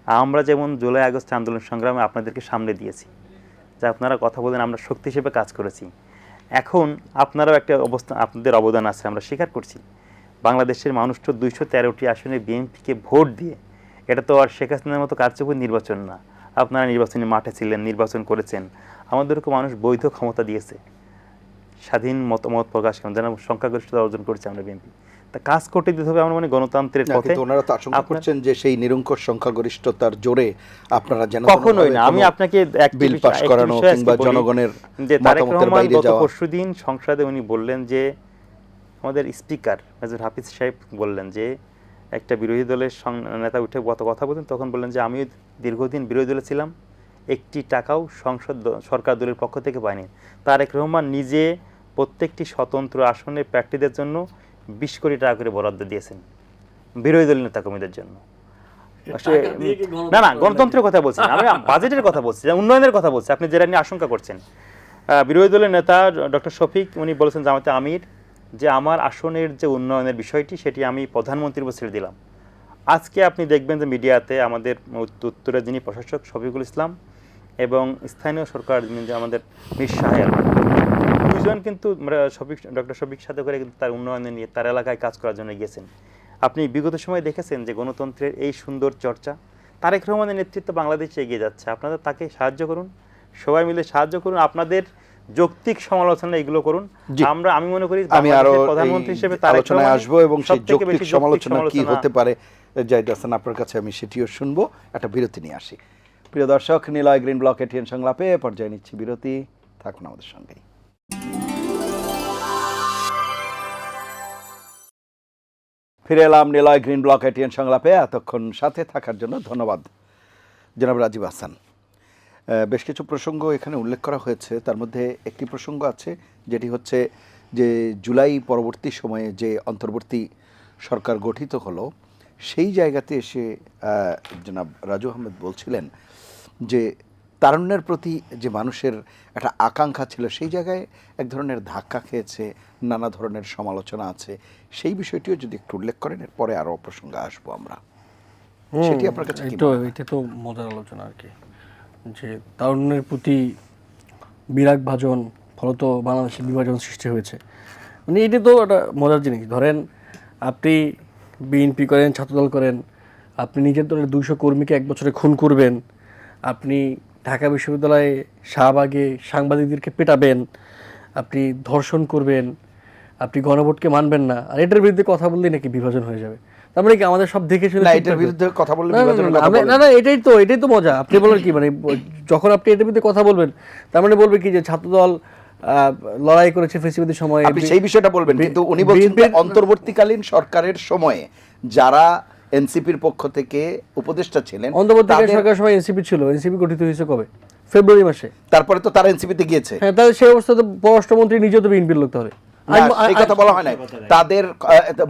আমরা যেমন জুলাই আগস্ট আন্দোলন সংগ্রামে আপনাদেরকে সামনে দিয়েছি, যে আপনারা কথা বলেন, আমরা শক্তি হিসেবে কাজ করেছি। এখন আপনারাও একটা অবস্থান, আপনাদের অবদান আছে, আমরা স্বীকার করছি। বাংলাদেশের মানুষ তো 213টি আসনে বিএনপিকে ভোট দিয়ে, এটা তো আর শেখ হাসিনার মতো কারচুপি নির্বাচন না। আপনারা নির্বাচনী মাঠে ছিলেন, নির্বাচন করেছেন, আমাদেরকে মানুষ বৈধ ক্ষমতা দিয়েছে। স্বাধীন মতামত প্রকাশ করেন, যেন সংখ্যাগরিষ্ঠতা অর্জন করছে আমরা বিএনপি। তা কাজ করতে দিতে হবে আমরা মানে গণতন্ত্রের পথে। কিন্তু ওনারা তো আশঙ্কা করছেন যে সেই নিরঙ্কুশ সংখ্যাগরিষ্ঠতার জোরে আপনারা যেন কখনোই না। আমি আপনাকে বিল পাস করানো কিংবা জনগণের যে তারেক মতামতের রহমান বাইরে গত যাওয়া। পরশুদিন সংসদে উনি বললেন যে, আমাদের স্পিকার মেজর হাফিজ সাহেব বললেন যে, একটা বিরোধী দলের নেতা উঠে কথা বলতেন, তখন বললেন যে আমি দীর্ঘদিন বিরোধী দলে ছিলাম, একটি টাকাও সরকার দলের পক্ষ থেকে পায়নি। তারেক রহমান নিজে প্রত্যেকটি স্বতন্ত্র আসনের প্রার্থীদের জন্য 20 কোটি টাকা করে বরাদ্দ দিয়েছেন বিরোধী দলীয় নেতা কর্মীদের জন্য। না, গণতন্ত্রের কথা বলছি, আমি বাজেটের কথা বলছি, উন্নয়নের কথা বলছি, আপনি যেটা নিয়ে আশঙ্কা করছেন। বিরোধী দলের নেতা ডক্টর শফিক উনি বলেছেন জামাতে আমির যে আমার আসনের যে উন্নয়নের বিষয়টি সেটি আমি প্রধানমন্ত্রীর উপর ছেড়ে দিলাম। আজকে আপনি দেখবেন যে মিডিয়াতে আমাদের উত্তরের যিনি প্রশাসক শফিকুল ইসলাম এবং স্থানীয় সরকার যিনি আমাদের মীর সাহেব, দুইজন কিন্তু ডক্টর শফিক সাথে করে কিন্তু তার উন্নয়নে নিয়ে তার এলাকায় কাজ করার জন্য গিয়েছেন। আপনি বিগত সময়ে দেখেছেন যে গণতন্ত্রের এই সুন্দর চর্চা, তারেক রহমানের নেতৃত্বে বাংলাদেশে এগিয়ে যাচ্ছে। আপনারা তাকে সাহায্য করুন, সবাই মিলে সাহায্য করুন, আপনাদের যৌক্তিক সমালোচনা এগুলো করুন। আমি মনে করি আমি আরো প্রধানমন্ত্রী হিসেবে তারেক রহমানের আসবো এবং সেই যৌক্তিক সমালোচনা কি হতে পারে জাহিদ হাসান আপনার কাছে আমি সেটিও শুনবো। একটা বিরতি নিয়ে আসি। প্রিয় দর্শক, নিলয় গ্রিন ব্লক এটিএন সংলাপে পর্যায়ে নিচ্ছি বিরতি, থাকুন আমাদের সঙ্গেই। ফিরে এলাম নিলয় গ্রিন ব্লক এটিএন সংলাপে। এতক্ষণ সাথে থাকার জন্য ধন্যবাদ জনাব রাজীব হাসান। বেশ কিছু প্রসঙ্গ এখানে উল্লেখ করা হয়েছে, তার মধ্যে একটি প্রসঙ্গ আছে যেটি হচ্ছে যে জুলাই পরবর্তী সময়ে যে অন্তর্বর্তী সরকার গঠিত হলো, সেই জায়গাতে এসে জনাব রাজু আহমেদ বলছিলেন যে তারুণ্যের প্রতি যে মানুষের একটা আকাঙ্ক্ষা ছিল সেই জায়গায় এক ধরনের ধাক্কা খেয়েছে, নানা ধরনের সমালোচনা আছে। সেই বিষয়টিও যদি একটু উল্লেখ করেন, এরপরে আরও প্রসঙ্গে আসবো আমরা। সেটি আপনার কাছে কি মনে হয়? এটা তো মজার আলোচনা আর কি, যে তারুণ্যের প্রতি বিরাগ ভাজন, ফলত বাংলাদেশের বিভাজন সৃষ্টি হয়েছে। মানে এটা তো একটা মজার জিনিস। ধরেন আপনি বিএনপি করেন, ছাত্রদল করেন, আপনি নিজের দলের 200 কর্মীকে 1 বছরে খুন করবেন, আপনি ঢাকা বিশ্ববিদ্যালয়ে শাহবাগে সাংবাদিকদেরকে পেটাবেন, আপনি ধর্ষণ করবেন, আপনি গণভোটকে মানবেন না, আর এটার বিরুদ্ধে কথা বললেই নাকি বিভাজন হয়ে যাবে। তার মানে কি আমাদের সব দেখে শুনে না, এটার বিরুদ্ধে কথা বললে না, এটাই তো মজা। আপনি বলেন কি, মানে যখন আপনি এটার বিরুদ্ধে কথা বলবেন তার মানে বলবে কি যে ছাত্রদল লড়াই করেছে ফেসিবাদের সময়, আপনি সেই বিষয়টা বলবেন। কিন্তু উনি বলছেন যে অন্তর্বর্তীকালীন সরকারের সময়ে যারা এনসিপির পক্ষ থেকে উপদেষ্টা ছিলেন, অন্তর্বর্তীকালীন সরকারের সময় এনসিপি ছিল। এনসিপি গঠিত হয়েছে কবে? ফেব্রুয়ারি মাসে। তারপরে তো তারা এনসিপিতে গিয়েছে। হ্যাঁ, তাহলে সেই অবস্থাতে পররাষ্ট্রমন্ত্রী নিজেও তো বিএনপির লোক হতে হবে। এই কথা বলা হয় না, তাদের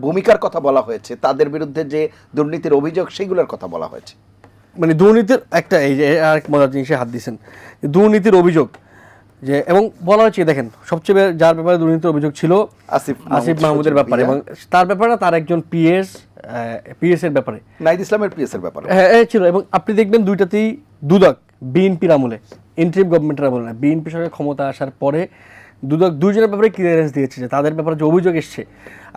ভূমিকার কথা বলা হয়েছে, তাদের বিরুদ্ধে যে দুর্নীতির অভিযোগ সেগুলোর কথা বলা হয়েছে। মানে দুর্নীতির একটা, এই যে আরেক মজার জিনিসে হাত দিয়েছেন, দুর্নীতির অভিযোগ যে, এবং বলা হচ্ছে দেখেন সবচেয়ে যার ব্যাপারে দুর্নীতির অভিযোগ ছিল আসিফ মাহমুদের ব্যাপারে, এবং তার ব্যাপারে তার একজন পিএস এর ব্যাপারে, নাহিদ ইসলামের পিএস এর ব্যাপারে ছিল। এবং আপনি দেখবেন দুইটাতেই দুদক বিএনপির আমলে, ইন্টারিম গভর্নমেন্টের আমলে না, বিএনপি সরকার ক্ষমতা আসার পরে দুদক দুইজনের ব্যাপারে ক্লিয়ারেন্স দিয়েছে যে তাদের ব্যাপারে যে অভিযোগ এসছে,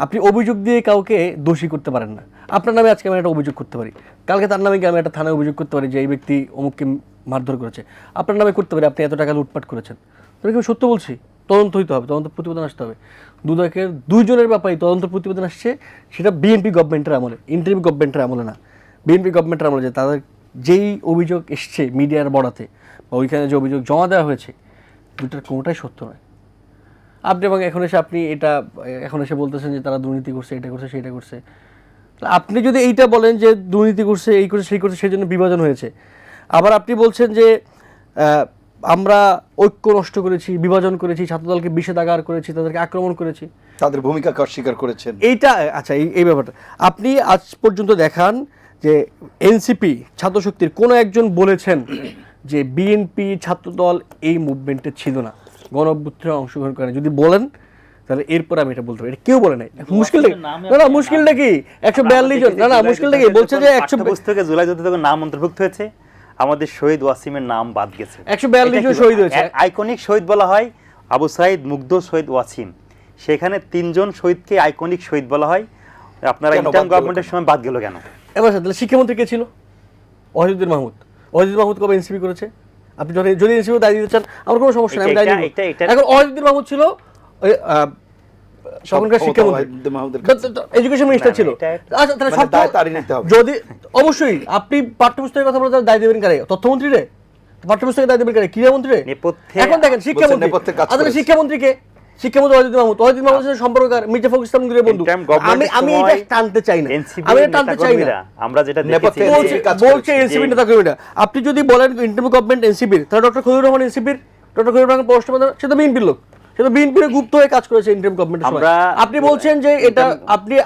আপনি অভিযোগ দিয়ে কাউকে দোষী করতে পারেন না। আপনার নামে আজকে আমি একটা অভিযোগ করতে পারি, কালকে তার নামে গিয়ে আমি একটা থানায় অভিযোগ করতে পারি যে এই ব্যক্তি অমুককে মারধর করেছে, আপনার নামে করতে পারি আপনি এত টাকা লুটপাট করেছেন। তাহলে কি সত্য বলছি? তদন্ত হইতে হবে, তদন্ত প্রতিবেদন আসতে হবে। দুদকের দুইজনের ব্যাপারে তদন্ত প্রতিবেদন আসছে, সেটা বিএনপি গভর্নমেন্টের আমলে, ইন্টারিম গভর্নমেন্টের আমলে না, বিএনপি গভর্নমেন্টের আমলে। যে তাদের যেই অভিযোগ এসছে মিডিয়ার বড়াতে বা ওইখানে যে অভিযোগ জমা দেওয়া হয়েছে, দুটার কোনোটাই সত্য নয়। আপনি এবং এখন এসে বলতেছেন যে তারা দুর্নীতি করছে, এটা করছে, সেটা করছে। আপনি যদি এইটা বলেন যে দুর্নীতি করছে, এই করছে, সেই করছে, সেই জন্য বিভাজন হয়েছে, আবার আপনি বলছেন যে আমরা ঐক্য নষ্ট করেছি, বিভাজন করেছি, ছাত্রদলকে বিষেধাগার করেছি, তাদেরকে আক্রমণ করেছি, তাদের ভূমিকাকে অস্বীকার করেছেন, এইটা আচ্ছা, এই ব্যাপারটা আপনি আজ পর্যন্ত দেখান যে এনসিপি ছাত্রশক্তির কোনো একজন বলেছেন যে বিএনপি ছাত্রদল এই মুভমেন্টে ছিল না, গণ অভ্যুত্থানে অংশগ্রহণ করে। যদি বলেন তাহলে এরপর আমি এটা বলতে পারি। এটা কেউ বলে নাই। মুশকিলটা মুশকিলটা কি 142 জন, না মুশকিলটা কি বলছে যে 100 পুস্তকে জুলাই যুদ্ধে তখন নাম অন্তর্ভুক্ত হয়েছে, আমাদের শহীদ ওয়াসিমের নাম বাদ গেছে। 142 জন শহীদ হয়েছে। আইকনিক শহীদ বলা হয় আবু সাইদ, মুগ্ধ, শহীদ ওয়াসিম। সেখানে 3 জন শহীদকে আইকনিক শহীদ বলা হয়। আপনারা ইন্টার্ম গভর্নমেন্টের সময় বাদ গেল কেন? এবার তাহলে শিক্ষামন্ত্রী কে ছিল? ওয়াহিদুদ্দিন মাহমুদ। ওয়াহিদুদ্দিন মাহমুদ কবে এনসিপি করেছে? আপনি যদি এনসিপি দায়ী দিতে চান আমার কোনো সমস্যা নেই, আমি দায়ী দিব। এখন ওয়াহিদুদ্দিন মাহমুদ ছিল তখনকার শিক্ষামন্ত্রী এডুকেশন মিনিস্টার ছিল। আচ্ছা তাহলে সব যদি অবশ্যই আপনি পাঠ্যপুস্তকের কথা বলতে দায় দেবেন কারে? তথ্যমন্ত্রী রে? পাঠ্যপুস্তকের দায় দেবেন কারে? ক্রীড়ামন্ত্রী রে? এখন দেখেন শিক্ষামন্ত্রী, আসলে শিক্ষামন্ত্রীকে শিক্ষামন্ত্রী ওয়াহিদুল মাহমুদের সাথে সম্পর্ক মির্জা ফখরুল ইসলাম মুনীরের বন্ধু। আমি এটা টানতে চাই না, আমি এটা টানতে চাই না। আমরা যেটা বলছে এনসিপি নেতা কর্মীরা, আপনি যদি বলেন ইন্টারিম গভর্নমেন্ট এনসিপির, তাহলে ডক্টর খলিলুর রহমান এনসিপির, ডক্টর খলিলুর রহমান পররাষ্ট্রমন্ত্রী, সে তো বিএনপির লোক, সে তো বিএনপির গুপ্ত হয়ে কাজ করেছে ইন্টারিম গভর্নমেন্টের সময়। আপনি বলছেন যে এটা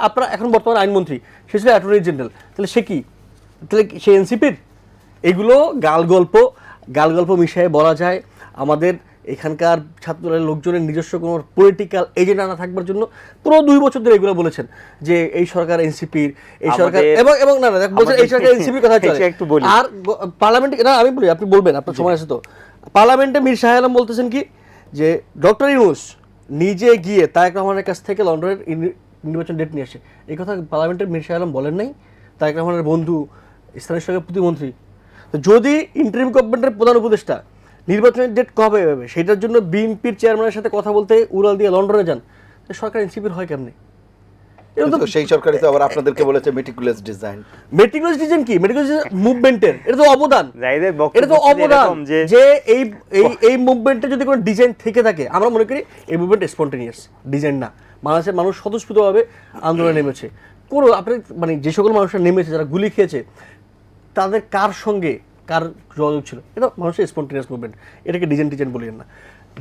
আপনারা এখন বর্তমানে আইনমন্ত্রী, সে ছিল অ্যাটর্নি জেনারেল, তাহলে সে কি? তাহলে সে এনসিপির? এগুলো গালগল্প মিশিয়ে বলা যায়। আমাদের এখানকার ছাত্রদলের লোকজনের নিজস্ব কোনো পলিটিক্যাল এজেন্ডা না থাকবার জন্য পুরো 2 বছর ধরে এগুলো বলেছেন যে এই সরকার এনসিপির, এই সরকার এবং না বলছেন এই সরকার এনসিপির কথা চলে। আর পার্লামেন্টে না আমি বলি, আপনি বলবেন, আপনার সময় আছে তো। পার্লামেন্টে মীর শাহ আলম বলতেছেন কি যে ডক্টর ইউনূস নিজে গিয়ে তারেক রহমানের কাছ থেকে লন্ডনের নির্বাচন ডেট নিয়ে আসে। এই কথা পার্লামেন্টের মীর শাহ আলম বলেন নাই? তারেক রহমানের বন্ধু, স্থানীয় সরকার প্রতিমন্ত্রী। যদি ইন্টারিম গভর্নমেন্টের প্রধান উপদেষ্টা নির্বাচনের ডেট কবে হবে সেটার জন্য বিএনপির চেয়ারম্যানের সাথে কথা বলতে উড়াল দিয়ে লন্ডনে যান, সরকার এনসিপির হয় কেমনে? সেই সরকারই তো আবার আপনাদেরকে বলেছে মেটিকুলাস ডিজাইন। মেটিকুলাস ডিজাইন কি? মেটিকুলাস মুভমেন্টের এটা তো অবদান, এটা তো অবদান যে এই মুভমেন্টে যদি কোনো ডিজাইন থেকে থাকে, আমরা মনে করি এই মুভমেন্ট স্পন্টেনিয়াস, ডিজাইন না। বাংলাদেশের মানুষ স্বতঃস্ফূর্তভাবে আন্দোলনে নেমেছে। কোনো আপনি মানে যে সকল মানুষরা নেমেছে, যারা গুলি খেয়েছে, তাদের কার সঙ্গে কার যোগাযোগ ছিল? এটা মানুষের স্পন্টেনিয়াস মুভমেন্ট, এটাকে ডিজাইন বলেন না।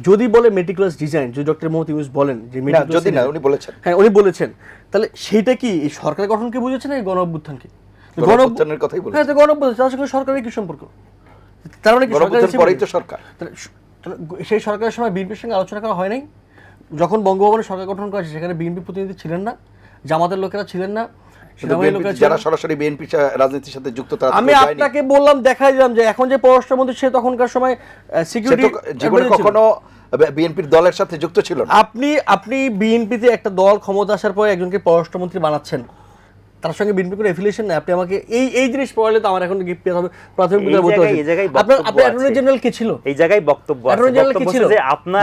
যদি বলে মেটিকুলাস ডিজাইন, যদি ডক্টর মোহাম্মদ ইউনূস বলেন যে যদি না উনি বলেছেন, হ্যাঁ উনি বলেছেন, তাহলে সেইটা কি এই সরকার গঠনকে বুঝেছে না গণ অভ্যুত্থানকে? গণ অভ্যুত্থানের কথাই বলেছেন। হ্যাঁ, তো গণ অভ্যুত্থান তার সঙ্গে সরকারের কি সম্পর্ক? তার মানে কি সরকারের পরেই তো সরকার? সেই সরকারের সময় বিএনপির সঙ্গে আলোচনা করা হয় নাই? যখন বঙ্গভবনে সরকার গঠন করা হয়েছে সেখানে বিএনপি প্রতিনিধি ছিলেন না? জামাতের লোকেরা ছিলেন না? যারা সরাসরি বিএনপি রাজনীতির সাথে যুক্ত তারা। আমি আপনাকে বললাম, দেখাই দিলাম যে এখন যে পররাষ্ট্রমন্ত্রী সে তখনকার সময় সিকিউরিটি জীবনে কখনো বিএনপির দলের সাথে যুক্ত ছিল না। আপনি বিএনপিতে একটা দল ক্ষমতা আসার পরে একজনকে পররাষ্ট্রমন্ত্রী বানাচ্ছেন, তার সঙ্গে বিএনপি কোনো এফিলিয়েশন নাই। আপনি আমাকে এই জিনিস পড়ালে তো আমার এখন প্রাথমিক বিদ্যালয় বলতে হবে। আপনার অ্যাটর্নি জেনারেল কে ছিল? এই জায়গায় বক্তব্য আছে, অ্যাটর্নি জেনারেল কে ছিল? আপনার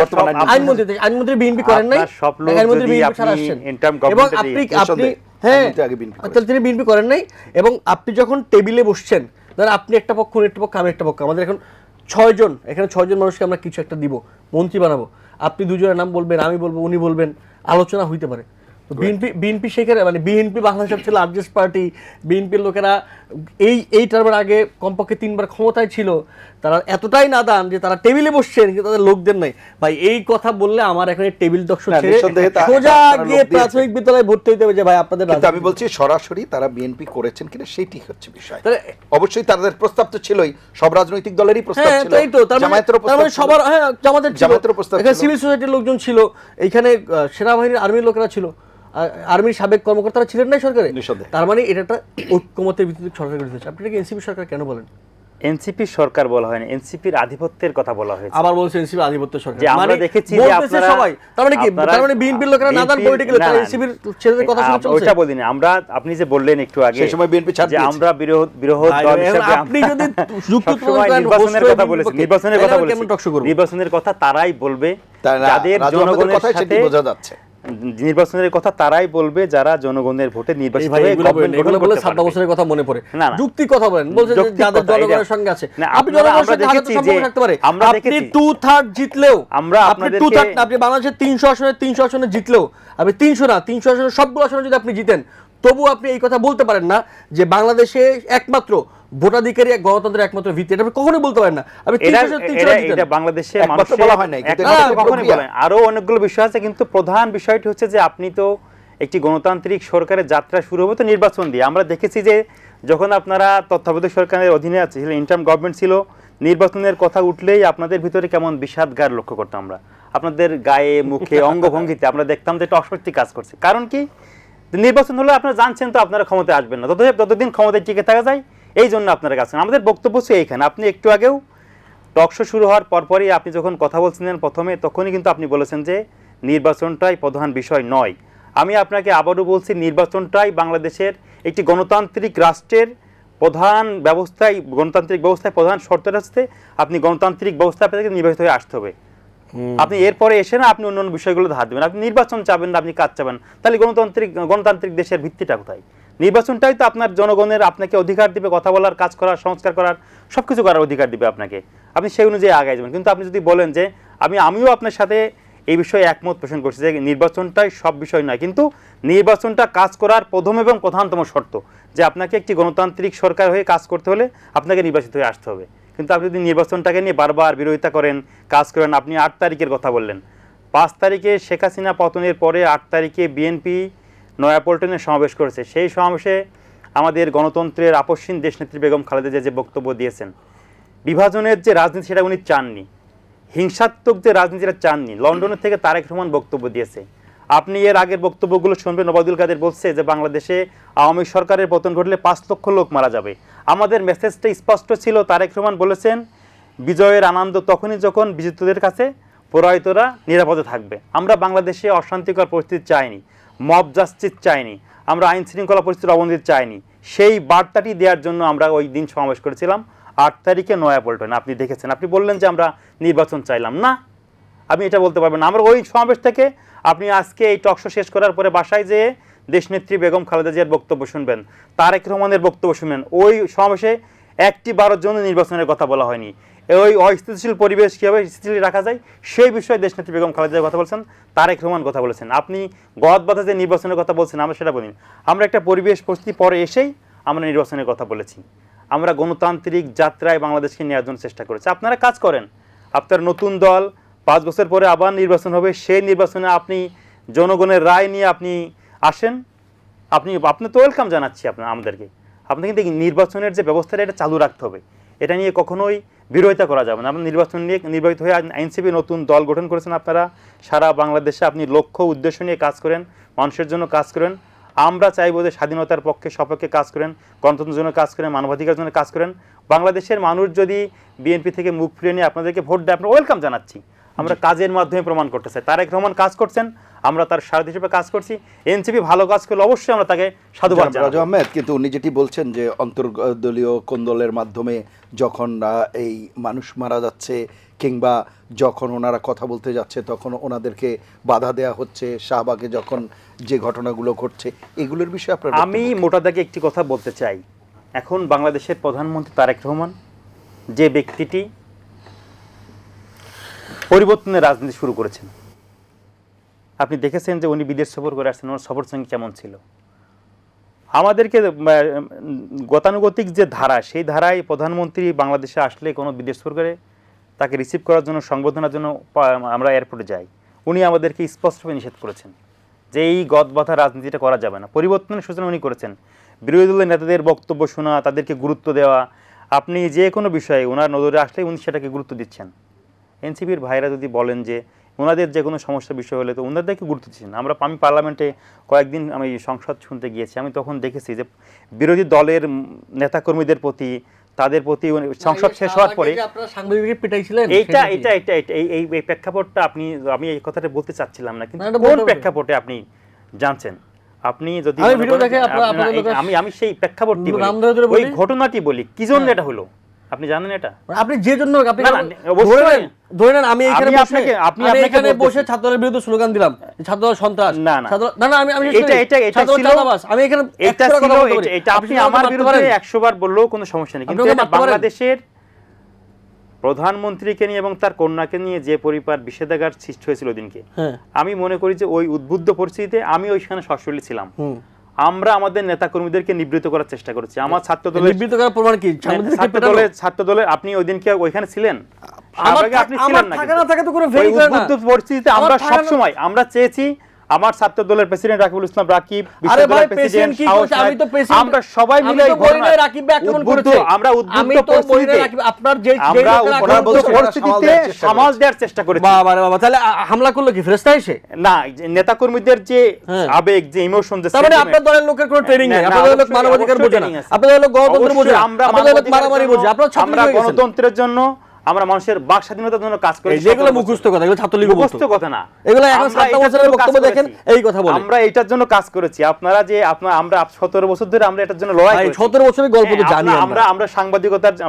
আইনমন্ত্রী বিএনপি করেন নাই, আইনমন্ত্রী বিএনপি ছাড়া আসছেন, এবং আপনি হ্যাঁ তাহলে তিনি বিএনপি করেন নাই। এবং আপনি যখন টেবিলে বসছেন, ধরেন আপনি একটা পক্ষ, উনি একটা পক্ষ, আমি একটা পক্ষ, আমাদের এখন 6 জন, এখানে 6 জন মানুষকে আমরা কিছু একটা দিব, মন্ত্রী বানাবো, আপনি 2 জনের নাম বলবেন, আমি বলবো, উনি বলবেন, আলোচনা হইতে পারে। বিএনপি সেখানে মানে বিএনপি বাংলাদেশের ছিল লার্জেস্ট পার্টি, বিএনপির লোকেরা এই টার্মের আগে কমপক্ষে 3বার ক্ষমতায় ছিল, তারা এতটাই নাদান যে তারা টেবিলে বসছেন কিন্তু তাদের লোকদের নাই। ভাই এই কথা বললে আমার এখানে টেবিল দর্শক ছেড়ে সোজা গিয়ে প্রাথমিক বিদ্যালয়ে ভর্তি হইতে হবে যে ভাই আপনাদের। আমি বলছি সরাসরি তারা বিএনপি করেছেন কিনা সেটি হচ্ছে বিষয়। অবশ্যই তাদের প্রস্তাব তো ছিলই, সব রাজনৈতিক দলেরই প্রস্তাব ছিল, জামায়াতেরও প্রস্তাব, সবার হ্যাঁ জামাতের প্রস্তাব, এখানে সিভিল সোসাইটির লোকজন ছিল, এইখানে সেনাবাহিনীর আর্মির লোকেরা ছিল, আর্মির সাবেক কর্মকর্তারা ছিলেন না সরকারে। তার মানে এটা একটা ঐক্যমতের ভিত্তিতে সরকার গঠিত হয়েছে। আপনি কি এনসিপি সরকার কেন বলেন? এনসিপি সরকার বলা হয় না, এনসিপির আধিপত্যের কথা বলা হয়েছে। আবার বলছেন এনসিপি আধিপত্য সরকার, যে আমরা দেখেছি যে আপনারা সবাই, তার মানে কি, তার মানে বিএনপির লোকেরা নাদান পলিটিক্যাল, তারা এনসিপির ছেলেদের কথা শুনছে। ওইটা বলিনি আমরা, আপনি যে বললেন একটু আগে সেই সময় বিএনপি ছাড় যে আমরা বিরোধ দল হিসেবে আপনি যদি নির্বাচনের কথা বলেছেন, নির্বাচনের কথা তারাই বলবে যাদের জনগণের সাথে বোঝা যাচ্ছে। নির্বাচনের কথা তারাই বলবে যারা জনগণের ভোটে নির্বাচিত হয়ে গভর্নমেন্ট গঠন করতে পারবে। 7 বছরের কথা মনে পড়ে, যুক্তি কথা বলেন, বলছেন যে যাদের জনগণের সঙ্গে আছে। আপনি জনগণের সাথে হাজার সম্পর্ক থাকতে পারে, আপনি 2/3 জিতলেও, আমরা আপনাদেরকে, আপনি বাংলাদেশের 300 আসনে জিতলেও, আপনি 300 আসনে সবগুলো আসনে যদি আপনি জিতেন, তবু আপনি এই কথা বলতে পারেন না যে বাংলাদেশে একমাত্র ভোটাধিকারী এক গণতন্ত্রের একমাত্র ভিত্তি, এটা আপনি কখনোই বলতে পারেন না। আপনি 300 এটা বাংলাদেশে মানুষের বলা হয় না, কখনোই বলেন। আরো অনেকগুলো বিষয় আছে, কিন্তু প্রধান বিষয়টি হচ্ছে যে আপনি তো একটি গণতান্ত্রিক সরকারের যাত্রা শুরু হবে তো নির্বাচন দিয়ে। আমরা দেখেছি যে যখন আপনারা তত্ত্বাবধায়ক সরকারের অধীনে ছিলেন, ইন্টারিম গভর্নমেন্ট ছিল, নির্বাচনের কথা উঠলেই আপনাদের ভিতরে কেমন বিষাদগার লক্ষ্য করতাম আমরা। আপনাদের গায়ে মুখে অঙ্গভঙ্গিতে আমরা দেখতাম যে একটা অস্বস্তি কাজ করছে। কারণ কি, নির্বাচন হলে আপনারা জানছেন তো আপনারা ক্ষমতায় আসবেন না, ততদিন ক্ষমতায় টিকে থাকা যায়, এই জন্য আপনারা কাজ করেন। আমাদের বক্তব্য হচ্ছে এইখানে। আপনি একটু আগেও টকশো শুরু হওয়ার পরপরই আপনি যখন কথা বলছিলেন প্রথমে, তখনই কিন্তু আপনি বলেছেন যে নির্বাচনটাই প্রধান বিষয় নয়। আমি আপনাকে আবারও বলছি, নির্বাচনটাই বাংলাদেশের একটি গণতান্ত্রিক রাষ্ট্রের প্রধান ব্যবস্থায়, গণতান্ত্রিক ব্যবস্থায় প্রধান শর্তের হচ্ছে আপনি গণতান্ত্রিক ব্যবস্থা আপনাকে নির্বাচিত হয়ে আসতে হবে। আপনি এরপরে এসে না আপনি অন্য বিষয়গুলো ধার দেবেন, আপনি নির্বাচন চাবেন না, আপনি কাজ চাবেন, তাহলে গণতান্ত্রিক দেশের ভিত্তিটা কোথায়? নির্বাচনটাই তো আপনার জনগণের আপনাকে অধিকার দিবে কথা বলার, কাজ করার, সংস্কার করার, সবকিছু করার অধিকার দিবে আপনাকে, আপনি সেই অনুযায়ী আগায় যাবেন। কিন্তু আপনি যদি বলেন যে আমিও আপনার সাথে এই বিষয়ে একমত পোষণ করছি যে নির্বাচনটাই সব বিষয় নয়, কিন্তু নির্বাচনটা কাজ করার প্রথম এবং প্রধানতম শর্ত যে আপনাকে একটি গণতান্ত্রিক সরকার হয়ে কাজ করতে হলে আপনাকে নির্বাচিত হয়ে আসতে হবে। কিন্তু আপনি যদি নির্বাচনটাকে নিয়ে বারবার বিরোধিতা করেন, কাজ করেন, আপনি 8 তারিখের কথা বললেন, 5 তারিখে শেখ হাসিনা পতনের পরে 8 তারিখে বিএনপি নয়াপল্টনে সমাবেশ করেছে। সেই সমাবেশে আমাদের গণতন্ত্রের আপসহীন দেশনেত্রী বেগম খালেদা জিয়া যে বক্তব্য দিয়েছেন, বিভাজনের যে রাজনীতি সেটা উনি চাননি, হিংসাত্মক যে রাজনীতিটা চাননি। লন্ডনের থেকে তারেক রহমান বক্তব্য দিয়েছে, আপনি এর আগের বক্তব্যগুলো শুনবেন। ওবায়দুল কাদের বলছে যে বাংলাদেশে আওয়ামী সরকারের পতন ঘটলে 5 লক্ষ লোক মারা যাবে। আমাদের মেসেজটা স্পষ্ট ছিল, তারেক রহমান বলেছেন বিজয়ের আনন্দ তখনই যখন বিজিতদের কাছে পরাজিতরা নিরাপদে থাকবে। আমরা বাংলাদেশে অশান্তিকর পরিস্থিতি চাইনি, মব জাস্টিস চাইনি, আমরা আইন শৃঙ্খলা পরিস্থিতির অবনতি চাইনি। সেই বার্তাটি দেওয়ার জন্য আমরা ওই দিন সমাবেশ করেছিলাম 8 তারিখে নয়াপল্টনে। আপনি দেখেছেন, আপনি বললেন যে আমরা নির্বাচন চাইলাম না, আপনি এটা বলতে পারবেন না। আমরা ওই সমাবেশ থেকে আপনি আজকে এই টকশো শেষ করার পরে বাসায় যেয়ে দেশনেত্রী বেগম খালেদা জিয়ার বক্তব্য শুনবেন, তারেক রহমানের বক্তব্য শুনবেন। ওই সমাবেশে একটি বারের জন্য নির্বাচনের কথা বলা হয়নি। ওই অস্থিতিশীল পরিবেশ কীভাবে স্থিতিশীল রাখা যায় সেই বিষয়ে দেশনেত্রী বেগম খালেদা জিয়ার কথা বলছেন, তারেক রহমান কথা বলেছেন। আপনি গদ বাধা যে নির্বাচনের কথা বলছেন, আমরা সেটা বলিনি। আমরা একটা পরিবেশ পরিস্থিতি পরে এসেই আমরা নির্বাচনের কথা বলেছি। আমরা গণতান্ত্রিক যাত্রায় বাংলাদেশকে নেওয়ার জন্য চেষ্টা করেছি। আপনারা কাজ করেন, আপনার নতুন দল 5 বছর পরে আবার নির্বাচন হবে, সেই নির্বাচনে আপনি জনগণের রায় নিয়ে আপনি আসেন, আপনি তো ওয়েলকাম জানাচ্ছি আমাদেরকে। আপনি কিন্তু নির্বাচনের যে ব্যবস্থাটা এটা চালু রাখতে হবে, এটা নিয়ে কখনোই বিরোধিতা করা যাবে না। আপনার নির্বাচন নিয়ে নির্বাচিত হয়ে আইনসিপি নতুন দল গঠন করেছেন, আপনারা সারা বাংলাদেশে আপনি লক্ষ্য উদ্দেশ্য নিয়ে কাজ করেন, মানুষের জন্য কাজ করেন। আমরা চাইবো যে স্বাধীনতার পক্ষে সপক্ষে কাজ করেন, গণতন্ত্রের জন্য কাজ করেন, মানবাধিকারের জন্য কাজ করেন। বাংলাদেশের মানুষ যদি বিএনপি থেকে মুখ ফিরিয়ে নিয়ে আপনাদেরকে ভোট দেয়, আপনারা ওয়েলকাম জানাচ্ছি। আমরা কাজের মাধ্যমে প্রমাণ করতে চাই। তারেক রহমান কাজ করছেন, আমরা তার সারথি হিসেবে কাজ করছি। এনসিপি ভালো কাজ করলে অবশ্যই আমরা তাকে সাধুবাদ জানাবো। রাজু আহমেদ, কিন্তু উনি যেটি বলছেন যে অন্তর্দলীয় কোন্দলের মাধ্যমে যখন এই মানুষ মারা যাচ্ছে কিংবা যখন ওনারা কথা বলতে যাচ্ছে তখন ওনাদেরকে বাধা দেওয়া হচ্ছে, শাহবাগে যখন যে ঘটনাগুলো ঘটছে, এগুলোর বিষয়ে আপনারা আমি মোটা দাগে একটি কথা বলতে চাই। এখন বাংলাদেশের প্রধানমন্ত্রী তারেক রহমান যে ব্যক্তিটি পরিবর্তনের রাজনীতি শুরু করেছেন, আপনি দেখেছেন যে উনি বিদেশ সফর করে আসছেন, ওনার সফর সঙ্গী কেমন ছিল। আমাদেরকে গতানুগতিক যে ধারা, সেই ধারায় প্রধানমন্ত্রী বাংলাদেশে আসলে কোনো বিদেশ সফর করে তাকে রিসিভ করার জন্য, সংবর্ধনার জন্য আমরা এয়ারপোর্টে যাই। উনি আমাদেরকে স্পষ্টভাবে নিষেধ করেছেন যে এই গদবাধা রাজনীতিটা করা যাবে না। পরিবর্তনের সূচনা উনি করেছেন। বিরোধী দলের নেতাদের বক্তব্য শোনা, তাদেরকে গুরুত্ব দেওয়া, আপনি যে কোনো বিষয়ে ওনার নজরে আসলে উনি সেটাকে গুরুত্ব দিচ্ছেন। এনসিপির ভাইরা যদি বলেন যে ওনাদের যে কোনো সমস্যার বিষয় হলে তো ওনাদেরকে গুরুত্ব দিচ্ছেন। আমি পার্লামেন্টে কয়েকদিন আমি সংসদ শুনতে গিয়েছি, আমি তখন দেখেছি যে বিরোধী দলের নেতাকর্মীদের প্রতি, তাদের প্রতি সংসদ শেষ হওয়ার পরে এই প্রেক্ষাপটটা আমি এই কথাটা বলতে চাচ্ছিলাম না, কিন্তু কোন প্রেক্ষাপটে আপনি জানছেন, আপনি যদি আমি সেই প্রেক্ষাপটটি ওই ঘটনাটি বলি কি জন্য এটা হলো, আপনি জানেন এটা? আপনি যে জন্য ধরে নেন আমি এখানে বসে ছাত্রদের বিরুদ্ধে স্লোগান দিলাম, ছাত্ররা সন্ত্রাস, না আপনি আমার বিরুদ্ধে 100 বার বললেও কোনো সমস্যা নেই, কিন্তু বাংলাদেশের প্রধানমন্ত্রীকে নিয়ে এবং তার কন্যাকে নিয়ে যে পরিবার বিষেধাগার সৃষ্টি হয়েছিল দিনকে, আমি মনে করি যে ওই উদ্বুদ্ধ পরিস্থিতিতে আমি ওইখানে সশরীরে ছিলাম। আমরা আমাদের নেতা কর্মীদেরকে নিবৃত্ত করার চেষ্টা করেছি। আমার ছাত্র দলের নিবৃত্ত করার প্রমাণ কি? ছাত্র দলের আপনি ওই দিনকে ওইখানে ছিলেন, আপনি ছিলেন না, উদ্বুদ্ধ পরিস্থিতিতে আমরা সবসময় আমরা চেয়েছি আমার ছাত্র দলের প্রেসিডেন্ট রাকিবুল ইসলাম রাকিব, আমরা সবাই মিলে আমরা উদ্বুদ্ধ পরিস্থিতিতে সামাল দেওয়ার চেষ্টা করেছি। তাহলে হামলা করলো কি ফেরেশতা এসে? না, নেতা কর্মীদের যে আবেগ, যে ইমোশন, যে আপনার দলের লোকের কোনো ট্রেনিং নেই, আপনাদের লোক মানবাধিকার বোঝে না, আপনাদের লোক গণতন্ত্র বোঝে, আপনাদের লোক মারামারি বোঝে। আমরা গণতন্ত্রের জন্য, আমরা মানুষের বাক স্বাধীনতার জন্য কাজ করি। যেগুলো মুখস্থ কথা, এগুলো ছাত্রলীগ মুখস্থ কথা না, এগুলো এখন 7 বছরের বক্তব্য দেখেন এই কথা বলে। আমরা এটার জন্য কাজ করেছি। আপনারা যে আমরা 17 বছর ধরে আমরা এটার জন্য লড়াই করেছি। 17 বছরের গল্প তো জানি আমরা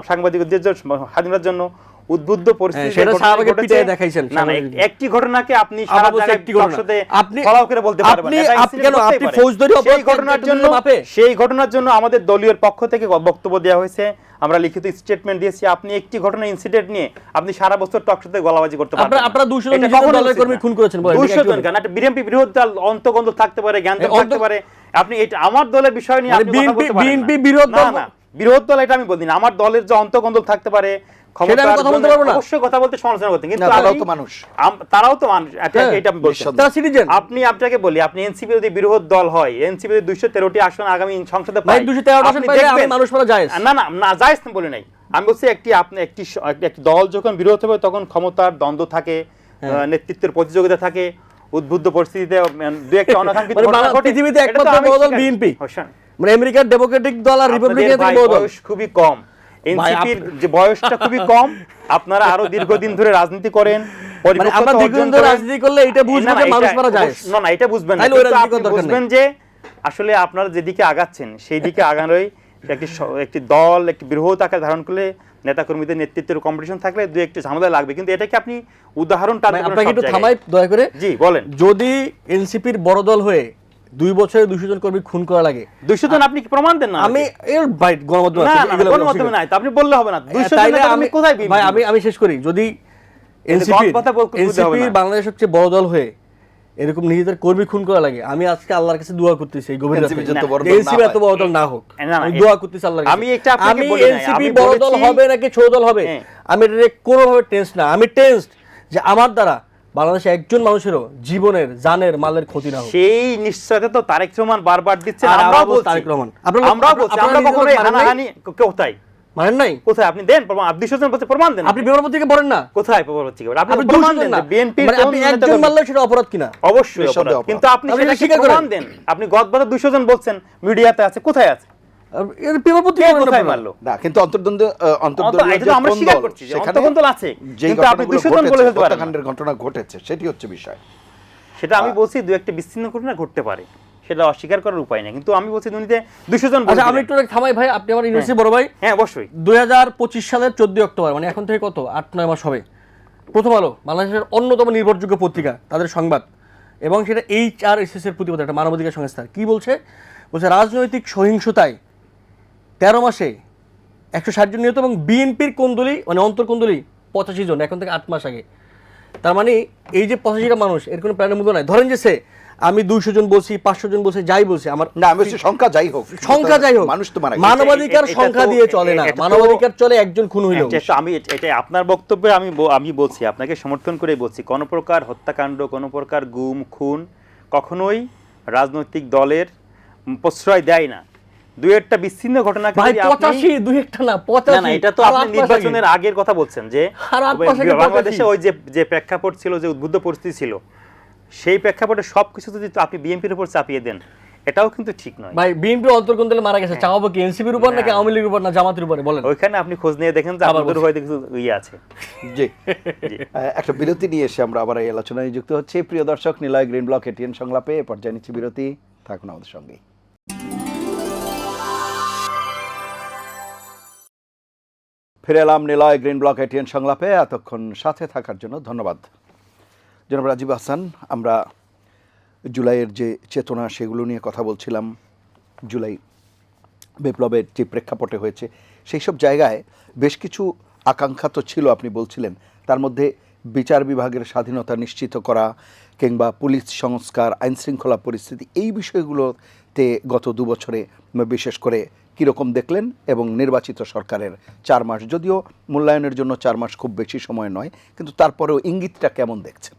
সাংবাদিকদের স্বাধীনতার জন্য উদ্বুদ্ধ পরিস্থিতি সেটা শাহবাগে পিটায়ে দেখাইছেন। না না, একটি ঘটনাকে আপনি সারা জায়গায় একটি ঘটনা টকশোতে আপনি ফলাও করে বলতে পারবেন না। আপনি কেন আপনি ফৌজদারি অপরাধ সেই ঘটনার জন্য আমাদের দলীয় পক্ষ থেকে বক্তব্য দেওয়া হয়েছে, আমরা লিখিত স্টেটমেন্ট দিয়েছি। আপনি একটি ঘটনা ইনসিডেন্ট নিয়ে আপনি সারা বছর টকশোতে গলাবাজি করতে পারবেন না। আপনারা 200 জন নিজেদের দলের কর্মী খুন করেছেন বলেন, 200 জন কেন? একটা বিএনপি বিরোধী দল অন্তগন্ধ থাকতে পারে, জ্ঞান থাকতে পারে। আপনি এটা আমার দলের বিষয় নিয়ে আপনি কথা বলতে পারেন না। বিএনপি বিরোধ না না, বিরোধ দল এটা আমি বলি না। আমার দলের যে অন্তগন্ধ থাকতে পারে, সেটা আমি কথা বলতে পারবো না। অবশ্যই কথা বলতে, সমালোচনা করতে, কিন্তু তারাও তো মানুষ, তারাও তো মানুষ। এটা আমি বলছি, তারা সিটিজেন। আপনি আপনাকে বলি, আপনি এনসিপি যদি বিরোধ দল হয়, এনসিপি যদি 213টি আসন আগামী সংসদে পায়, 213 আসন পাইলে আমি মানুষ মারা জায়েজ। না না না, জায়েজ না বলি নাই। আমি বলছি একটি দল যখন বিরোধ হবে তখন ক্ষমতার দ্বন্দ্ব থাকে, নেতৃত্বের প্রতিযোগিতা থাকে, উদ্বুদ্ধ পরিস্থিতিতে দুই একটা অনাকাঙ্ক্ষিত ঘটনা ঘটে। পৃথিবীতে একমাত্র বড় দল বিএনপি, মানে আমেরিকার ডেমোক্রেটিক দল আর রিপাবলিকান বড় দল। বয়স খুবই কম, এনসিপির যে বয়সটা খুবই কম। আপনারা আরো দীর্ঘদিন ধরে রাজনীতি করেন, মানে আমরা দীর্ঘদিন ধরে রাজনীতি করলে এটা বুঝবেন যে মানুষ মারা যায় না। না, এটা বুঝবেন না, আপনি বুঝবেন যে আসলে আপনারা যেদিকে আগাচ্ছেন সেই দিকে আগানোই একটি দল একটি বৃহৎ আকার ধারণ করলে নেতাকর্মীদের নেতৃত্বের কম্পিটিশন থাকলে দুই একটি ঝামেলা লাগবে, কিন্তু এটাকে আপনি উদাহরণ আপনাকে একটু থামাই দয়া করে। জি বলেন। যদি এনসিপির বড় দল হয়ে 2 বছরে 200 জন কর্মী খুন করা লাগে, 200 জন আপনি কি প্রমাণ দেন না? আমি এর বাইট গণমাধ্যম আছে, এগুলো গণমাধ্যমে নাই, আপনি বললে হবে না। 200 জন আমি কোথায় ভাই, আমি শেষ করি। যদি এনসিপি বাংলাদেশের সবচেয়ে বড় দল হয়ে এরকম নিজেদের কর্মী খুন করা লাগে, আমি আজকে আল্লাহর কাছে দোয়া করতেছি এই গভীর রাতে এনসিপি এত বড় দল না হোক। আমি দোয়া করতেছি আল্লাহর কাছে। আমি এনসিপি বড় দল হবে নাকি ছোট দল হবে, আমি এটা কোনোভাবে টেন্স না। আমি টেন্সড যে আমার দ্বারা বাংলাদেশে একজন মানুষেরও জীবনের, জানের, মালের ক্ষতি না হোক। সেই নিশ্চয়তা তো তারেক রহমান বারবার দিচ্ছেন। আমরাও বলছি তারেক রহমান, আমরাও বলছি, আমরা কখনোই হানাহানি কোথায় মানেন নাই? কোথায় আপনি দেন প্রমাণ? 200 জন বলতে প্রমাণ দেন। আপনি বিবরণ থেকে বলেন না, কোথায় প্রমাণ থেকে আপনি প্রমাণ দেন না? বিএনপি আপনি একজন মারলে সেটা অপরাধ কিনা? অবশ্যই অপরাধ, কিন্তু আপনি সেটা কি প্রমাণ দেন? আপনি গতবারে 200 জন বলছেন, মিডিয়াতে আছে, কোথায় আছে? এর পেপার পত্রিকা কোথায় মারলো? না, কিন্তু অন্তর্দ্বন্দ্ব এটা তো আমরা স্বীকার করছি যে অন্তর্দ্বন্দ্ব আছে, কিন্তু আপনি 200 জন বলে ফেলতে পারেন হত্যাকাণ্ডের ঘটনা ঘটেছে, সেটি হচ্ছে বিষয়। সেটা আমি বলছি দুই একটা বিচ্ছিন্ন ঘটনা ঘটতে পারে, সেটা অস্বীকার করার উপায় নেই, কিন্তু আমি বলছি দুনিয়াতে 200 জন। আচ্ছা, আমি একটু থামাই ভাই, আপনি আমার ইউনিভার্সিটি বড় ভাই। হ্যাঁ অবশ্যই। 2025 সালের 14 অক্টোবর, মানে এখন থেকে কত 8-9 মাস হবে, প্রথম আলো বাংলাদেশের অন্যতম নির্ভরযোগ্য পত্রিকা, তাদের সংবাদ, এবং সেটা HRSS এর প্রতিবেদন, একটা মানবাধিকার সংস্থা, কি বলছে? রাজনৈতিক সহিংসতায় 13 মাসে 160 জন নিহত, এবং বিএনপির কোন্দলি মানে অন্তর্কোন্দলি 85 জন এখন থেকে 8 মাস আগে। তার মানে এই যে 85টা মানুষ, এর কোনো প্রাণের মূল্য নাই। ধরেন যে আমি 200 জন বলছি, 500 জন বলছি, যাই বলছি, আমার না, আমি বলছি সংখ্যা যাই হোক, মানুষ তো মারা গেছে। মানবাধিকার সংখ্যা দিয়ে চলে না, মানবাধিকার চলে একজন খুন হইলো। আমি এটা আপনার বক্তব্যে আমি বলছি, আপনাকে সমর্থন করে বলছি, কোন প্রকার হত্যাকাণ্ড, কোন প্রকার গুম খুন কখনোই রাজনৈতিক দলের প্রশ্রয় দেয় না। দুই একটা বিচ্ছিন্ন ঘটনাকে ভাই 85, দুই একটা না 85। না, এটা তো আপনি নির্বাচনের আগের কথা বলছেন, যে বাংলাদেশে ওই যে প্রেক্ষাপট ছিল, যে উদ্বুদ্ধ পরিস্থিতি ছিল, সেই প্রেক্ষাপটে সবকিছু যদি আপনি বিএনপির উপর চাপিয়ে দেন, এটাও কিন্তু ঠিক নয়। ভাই বিএনপি অন্তর্কোন্দলে মারা গেছে, চাওয়াবো কি এনসিপির উপর নাকি আওয়ামী লীগের উপর না জামাতের উপরে? বলেন। ওইখানে আপনি খোঁজ নিয়ে দেখেন যে আপনাদের হয়তো কিছু আছে। জি, একটা বিরতি নিয়ে এসে আমরা আবার এই আলোচনায় যুক্ত হচ্ছি। প্রিয় দর্শক, নিলয় গ্রিন ব্লক এটিএন সংলাপে এ পর্যায়ে নিচ্ছি বিরতি, থাকুন আমাদের সঙ্গে। ফিরে এলাম নিলয় গ্রিন ব্লক এটিএন সংলাপে। এতক্ষণ সাথে থাকার জন্য ধন্যবাদ। জনাব রাজীব হাসান, আমরা জুলাইয়ের যে চেতনা সেগুলো নিয়ে কথা বলছিলাম। জুলাই বিপ্লবের যে প্রেক্ষাপটে হয়েছে, সেই সব জায়গায় বেশ কিছু আকাঙ্ক্ষা তো ছিল, আপনি বলছিলেন। তার মধ্যে বিচার বিভাগের স্বাধীনতা নিশ্চিত করা, কিংবা পুলিশ সংস্কার, আইনশৃঙ্খলা পরিস্থিতি, এই বিষয়গুলোতে গত 2 বছরে বিশেষ করে কীরকম দেখলেন? এবং নির্বাচিত সরকারের 4 মাস, যদিও মূল্যায়নের জন্য 4 মাস খুব বেশি সময় নয়, কিন্তু তারপরেও ইঙ্গিতটা কেমন দেখছেন?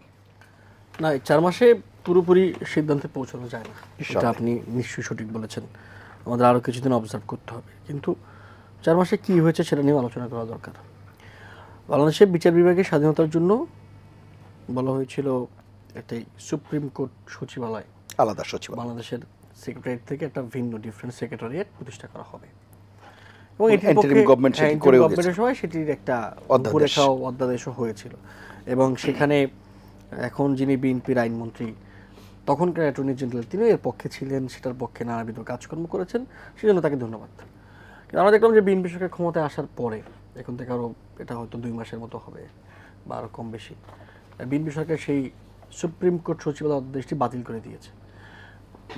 না, 4 মাসে পুরোপুরি সিদ্ধান্তে পৌঁছানো যায় না, এটা আপনি নিশ্চয়ই সঠিক বলেছেন। আমাদের আরও কিছুদিন অবজার্ভ করতে হবে, কিন্তু 4 মাসে কী হয়েছে সেটা নিয়ে আলোচনা করা দরকার। বাংলাদেশের বিচার বিভাগের স্বাধীনতার জন্য বলা হয়েছিল একটি সুপ্রিম কোর্ট সচিবালয়, আলাদা সচিবালয়, বাংলাদেশের সেক্রেটারিয়েট থেকে একটা ভিন্ন ডিফারেন্ট সেক্রেটারিয়েট প্রতিষ্ঠা করা হবে, এবং গভর্নমেন্টের সময় সেটির একটা রূপরেখা অধ্যাদেশও হয়েছিল। এবং সেখানে এখন যিনি বিএনপির আইনমন্ত্রী, তখনকার অ্যাটর্নি জেনারেল, তিনি এর পক্ষে ছিলেন, সেটার পক্ষে নানাবিধ কাজকর্ম করেছেন, সেজন্য তাকে ধন্যবাদ। কিন্তু আমরা দেখলাম যে বিএনপি সরকার ক্ষমতায় আসার পরে এখন থেকে আরও এটা হয়তো 2 মাসের মতো হবে বা আরও কম বেশি। বিএনপি সরকার সেই সুপ্রিম কোর্ট সচিবালয় আদেশটি বাতিল করে দিয়েছে।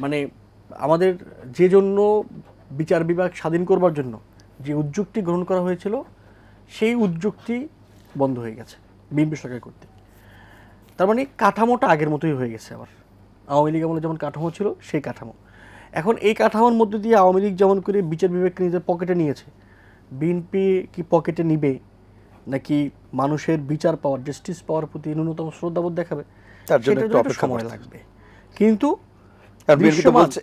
মানে আমাদের যে জন্য বিচার বিভাগ স্বাধীন করবার জন্য যে উদ্যোগটি গ্রহণ করা হয়েছিল সেই উদ্যোগটি বন্ধ হয়ে গেছে বিএনপি সরকার কর্তৃক। তার মানে কাঠামোটা আগের মতোই হয়ে গেছে আবার, আওয়ামী লীগ আমলে যেমন কাঠামো ছিল সেই কাঠামো। এখন এই কাঠামোর মধ্যে দিয়ে আওয়ামী লীগ যেমন করে বিচার বিভাগকে নিজের পকেটে নিয়েছে, বিএনপি কি পকেটে নিবে নাকি মানুষের বিচার পাওয়ার, জাস্টিস পাওয়ার প্রতি ন্যূনতম শ্রদ্ধাবোধ দেখাবে, তার জন্য সেটার একটু জন্য অপেক্ষা সময় করতে লাগবে। কিন্তু আর বিএনপি তো দৃশ্যমান- বলছে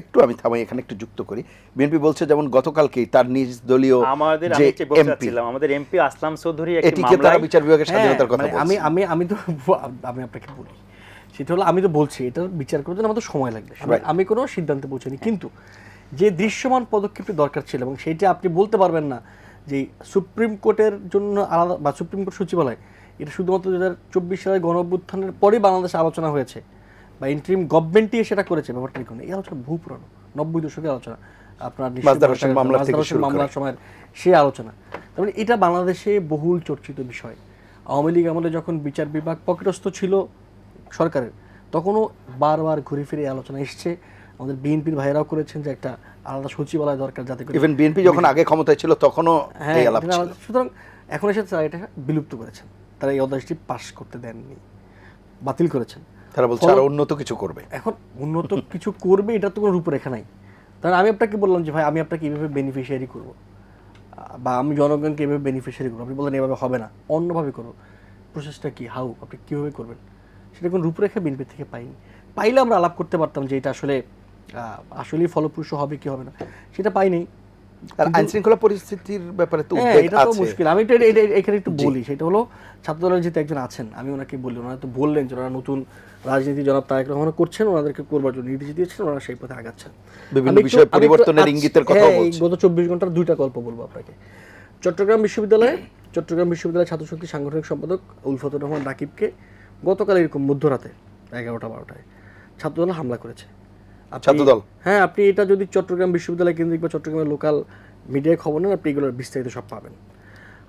একটু আমি থামাই এখানে একটু যুক্ত করি। বিএনপি বলছে যেমন গতকালকেই তার নিজ দলীয় আমাদের যে আমি যে বলতে এমপি চাচ্ছিলাম, আমাদের এমপি আসলাম চৌধুরী একটি এটিকে তারা মামলায় বিচার বিভাগের হ্যাঁ, স্বাধীনতার কথা মানে বলছে। আমি তো আমি আপনাকে বলি, সেটা হলো আমি তো বলছি এটার বিচার করতে আমাদের সময় লাগবে, Right. আমি কোনো সিদ্ধান্তে পৌঁছানি। কিন্তু যে দৃশ্যমান পদক্ষেপটি দরকার ছিল এবং সেইটা আপনি বলতে পারবেন না যে সুপ্রিম কোর্টের জন্য আলাদা বা সুপ্রিম কোর্ট সচিবালয়, এটা শুধুমাত্র 2024 সালের গণ অভ্যুত্থানের পরেই বাংলাদেশে আলোচনা হয়েছে বা ইন্টারিম গভর্নমেন্টই সেটা করেছে, ব্যাপারটা এরকম। এই আলোচনা বহু পুরানো, 90 দশকের আলোচনা। আপনার নিশ্চয়ই মাজদার হোসেন মামলা থেকে মাজদার হোসেন শুরু করে। মামলার সময় সেই আলোচনা। তার মানে এটা বাংলাদেশে বহুল চর্চিত বিষয়। আওয়ামী লীগ আমলে যখন বিচার বিভাগ পকেটস্থ ছিল সরকারের, তখনও বারবার ঘুরে ফিরে এই আলোচনা এসছে। আমাদের বিএনপির ভাইরাও করেছেন যে একটা আলাদা সচিবালয় দরকার, যাতে করে ইভেন বিএনপি যখন আগে ক্ষমতায় ছিল তখনও হ্যাঁ এই আলাপ এটা ছিল। আলাদা। সুতরাং এখন এসে তারা এটা বিলুপ্ত করেছেন, তারা এই আদেশটি পাশ করতে দেননি, বাতিল করেছেন। তারা বলছে আরো উন্নত কিছু করবে। এখন উন্নত কিছু করবে এটা তো কোনো রূপরেখা নাই। তাহলে আমি আপনাকে বললাম যে ভাই আমি আপনাকে এইভাবে বেনিফিশিয়ারি করবো বা আমি জনগণকে এভাবে বেনিফিশিয়ারি করবো, আপনি বললেন এভাবে হবে না, অন্যভাবে করবো। প্রসেসটা কি, হাউ, আপনি কীভাবে করবেন, সেটা কোনো রূপরেখা বিএনপি থেকে পাইনি। পাইলে আমরা আলাপ করতে পারতাম যে এটা আসলে আসলেই ফলপ্রসূ হবে কি হবে না, সেটা পাইনি। আর আইন শৃঙ্খলা পরিস্থিতির ব্যাপারে তো হ্যাঁ, উদ্বেগ এটা তো আছে। মুশকিল। আমি তো এখানে একটু বলি, সেটা হলো ছাত্রদলের যেহেতু একজন আছেন, আমি ওনাকে বলি, ওনারা তো বললেন যে ওনারা নতুন রাজনীতি জনাব তারেক রহমান করছেন, ওনাদেরকে করবার জন্য নির্দেশ দিয়েছেন, ওনারা সেই পথে আগাচ্ছেন। বিভিন্ন আমি একটু- বিষয়ে আমি একটু পরিবর্তনের আজ- ইঙ্গিতের কথাও হ্যাঁ, এই বলছে। গত 24 ঘন্টার 2টা গল্প বলবো আপনাকে। চট্টগ্রাম বিশ্ববিদ্যালয়ের ছাত্রশক্তি সাংগঠনিক সম্পাদক উলফাতুর রহমান রাকিবকে গতকাল এরকম মধ্যরাতে 11টা-12টায় ছাত্রদল হামলা করেছে। ছাত্রদল? হ্যাঁ, আপনি এটা যদি চট্টগ্রাম বিশ্ববিদ্যালয় কেন্দ্রিক বা চট্টগ্রামের লোকাল মিডিয়ায় খবর নেন, আপনি এগুলোর বিস্তারিত সব পাবেন।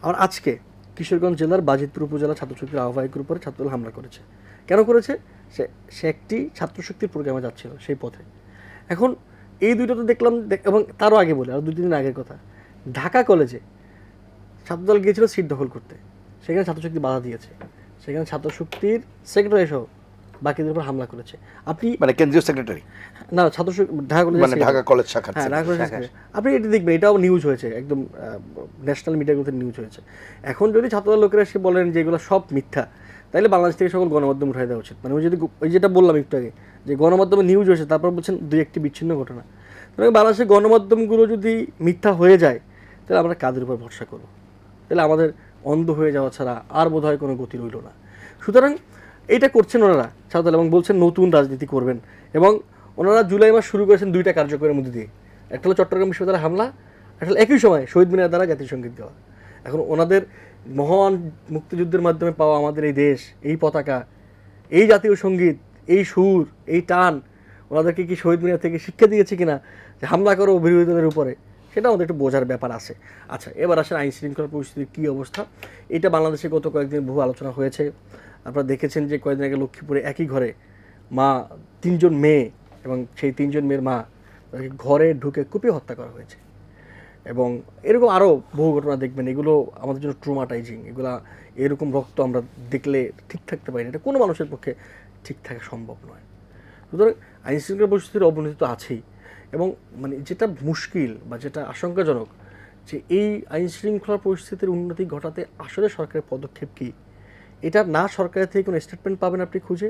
আর আজকে কিশোরগঞ্জ জেলার বাজিতপুর উপজেলা ছাত্রশক্তির আহ্বায়কের উপরে ছাত্রদল হামলা করেছে। কেন করেছে? সে একটি ছাত্রশক্তির প্রোগ্রামে যাচ্ছিল সেই পথে। এখন এই দুইটা তো দেখলাম, এবং তারও আগে বলে আর 2-3 দিন আগের কথা, ঢাকা কলেজে ছাত্রদল গিয়েছিল সিট দখল করতে, সেখানে ছাত্রশক্তি বাধা দিয়েছে, সেখানে ছাত্রশক্তির সেক্রেটারি সহ বাকিদের উপর হামলা করেছে। আপনি মানে কেন্দ্রীয় সেক্রেটারি, না ছাত্রশক্তি ঢাকা কলেজে, মানে ঢাকা কলেজ শাখার হ্যাঁ ঢাকা secretary। কলেজে আপনি এটা দেখবেন, এটাও নিউজ হয়েছে, একদম ন্যাশনাল মিডিয়াগুলোতে নিউজ হয়েছে। এখন যদি ছাত্রদল লোকেরা এসে বলেন যে এগুলো সব মিথ্যা, তাহলে বাংলাদেশ থেকে সকল গণমাধ্যম উঠাই দেওয়া উচিত। মানে ওই যেটা বললাম একটু আগে, যে গণমাধ্যমে নিউজ হয়েছে, তারপর বলছেন 2-1টি বিচ্ছিন্ন ঘটনা। তাহলে বাংলাদেশের গণমাধ্যমগুলো যদি মিথ্যা হয়ে যায়, তাহলে আমরা কাদের উপর ভরসা করব? তাহলে আমাদের অন্ধ হয়ে যাওয়া ছাড়া আর বোধহয় কোনো গতি রইল না। সুতরাং এইটা করছেন ওনারা ছাত্রদল, এবং বলছেন নতুন রাজনীতি করবেন। এবং ওনারা জুলাই মাস শুরু করেছেন 2টা কার্যক্রমের মধ্যে দিয়ে। একটা হলো চট্টগ্রাম বিশ্ববিদ্যালয়ে হামলা, একটা হলো একই সময় শহীদ মিনার দ্বারা জাতীয় সঙ্গীত গাওয়া। এখন ওনাদের মহান মুক্তিযুদ্ধের মাধ্যমে পাওয়া আমাদের এই দেশ, এই পতাকা, এই জাতীয় সঙ্গীত, এই সুর, এই টান, ওনাদেরকে কি শহীদ মিনার থেকে শিক্ষা দিয়েছে কিনা যে হামলা করো বিরোধীদের উপরে, সেটা আমাদের একটু বোঝার ব্যাপার আছে। আচ্ছা, এবার আসেন আইন শৃঙ্খলা পরিস্থিতির কী অবস্থা। এটা বাংলাদেশে গত কয়েকদিন বহু আলোচনা হয়েছে। আপনারা দেখেছেন যে কয়েকদিন আগে লক্ষ্মীপুরে একই ঘরে মা 3জন মেয়ে এবং সেই 3জন মেয়ের মা, তাদেরকে ঘরে ঢুকে কুপিয়ে হত্যা করা হয়েছে। এবং এরকম আরও বহু ঘটনা দেখবেন, এগুলো আমাদের জন্য ট্রমাটাইজিং। এগুলা এরকম রক্ত আমরা দেখলে ঠিক থাকতে পারি না, এটা কোনো মানুষের পক্ষে ঠিক থাকা সম্ভব নয়। সুতরাং আইন শৃঙ্খলা পরিস্থিতির অবনতি তো আছেই, এবং মানে যেটা মুশকিল বা যেটা আশঙ্কাজনক, যে এই আইন শৃঙ্খলা পরিস্থিতির উন্নতি ঘটাতে আসলে সরকারের পদক্ষেপ কী, এটা না সরকারের থেকে কোনো স্টেটমেন্ট পাবেন আপনি খুঁজে,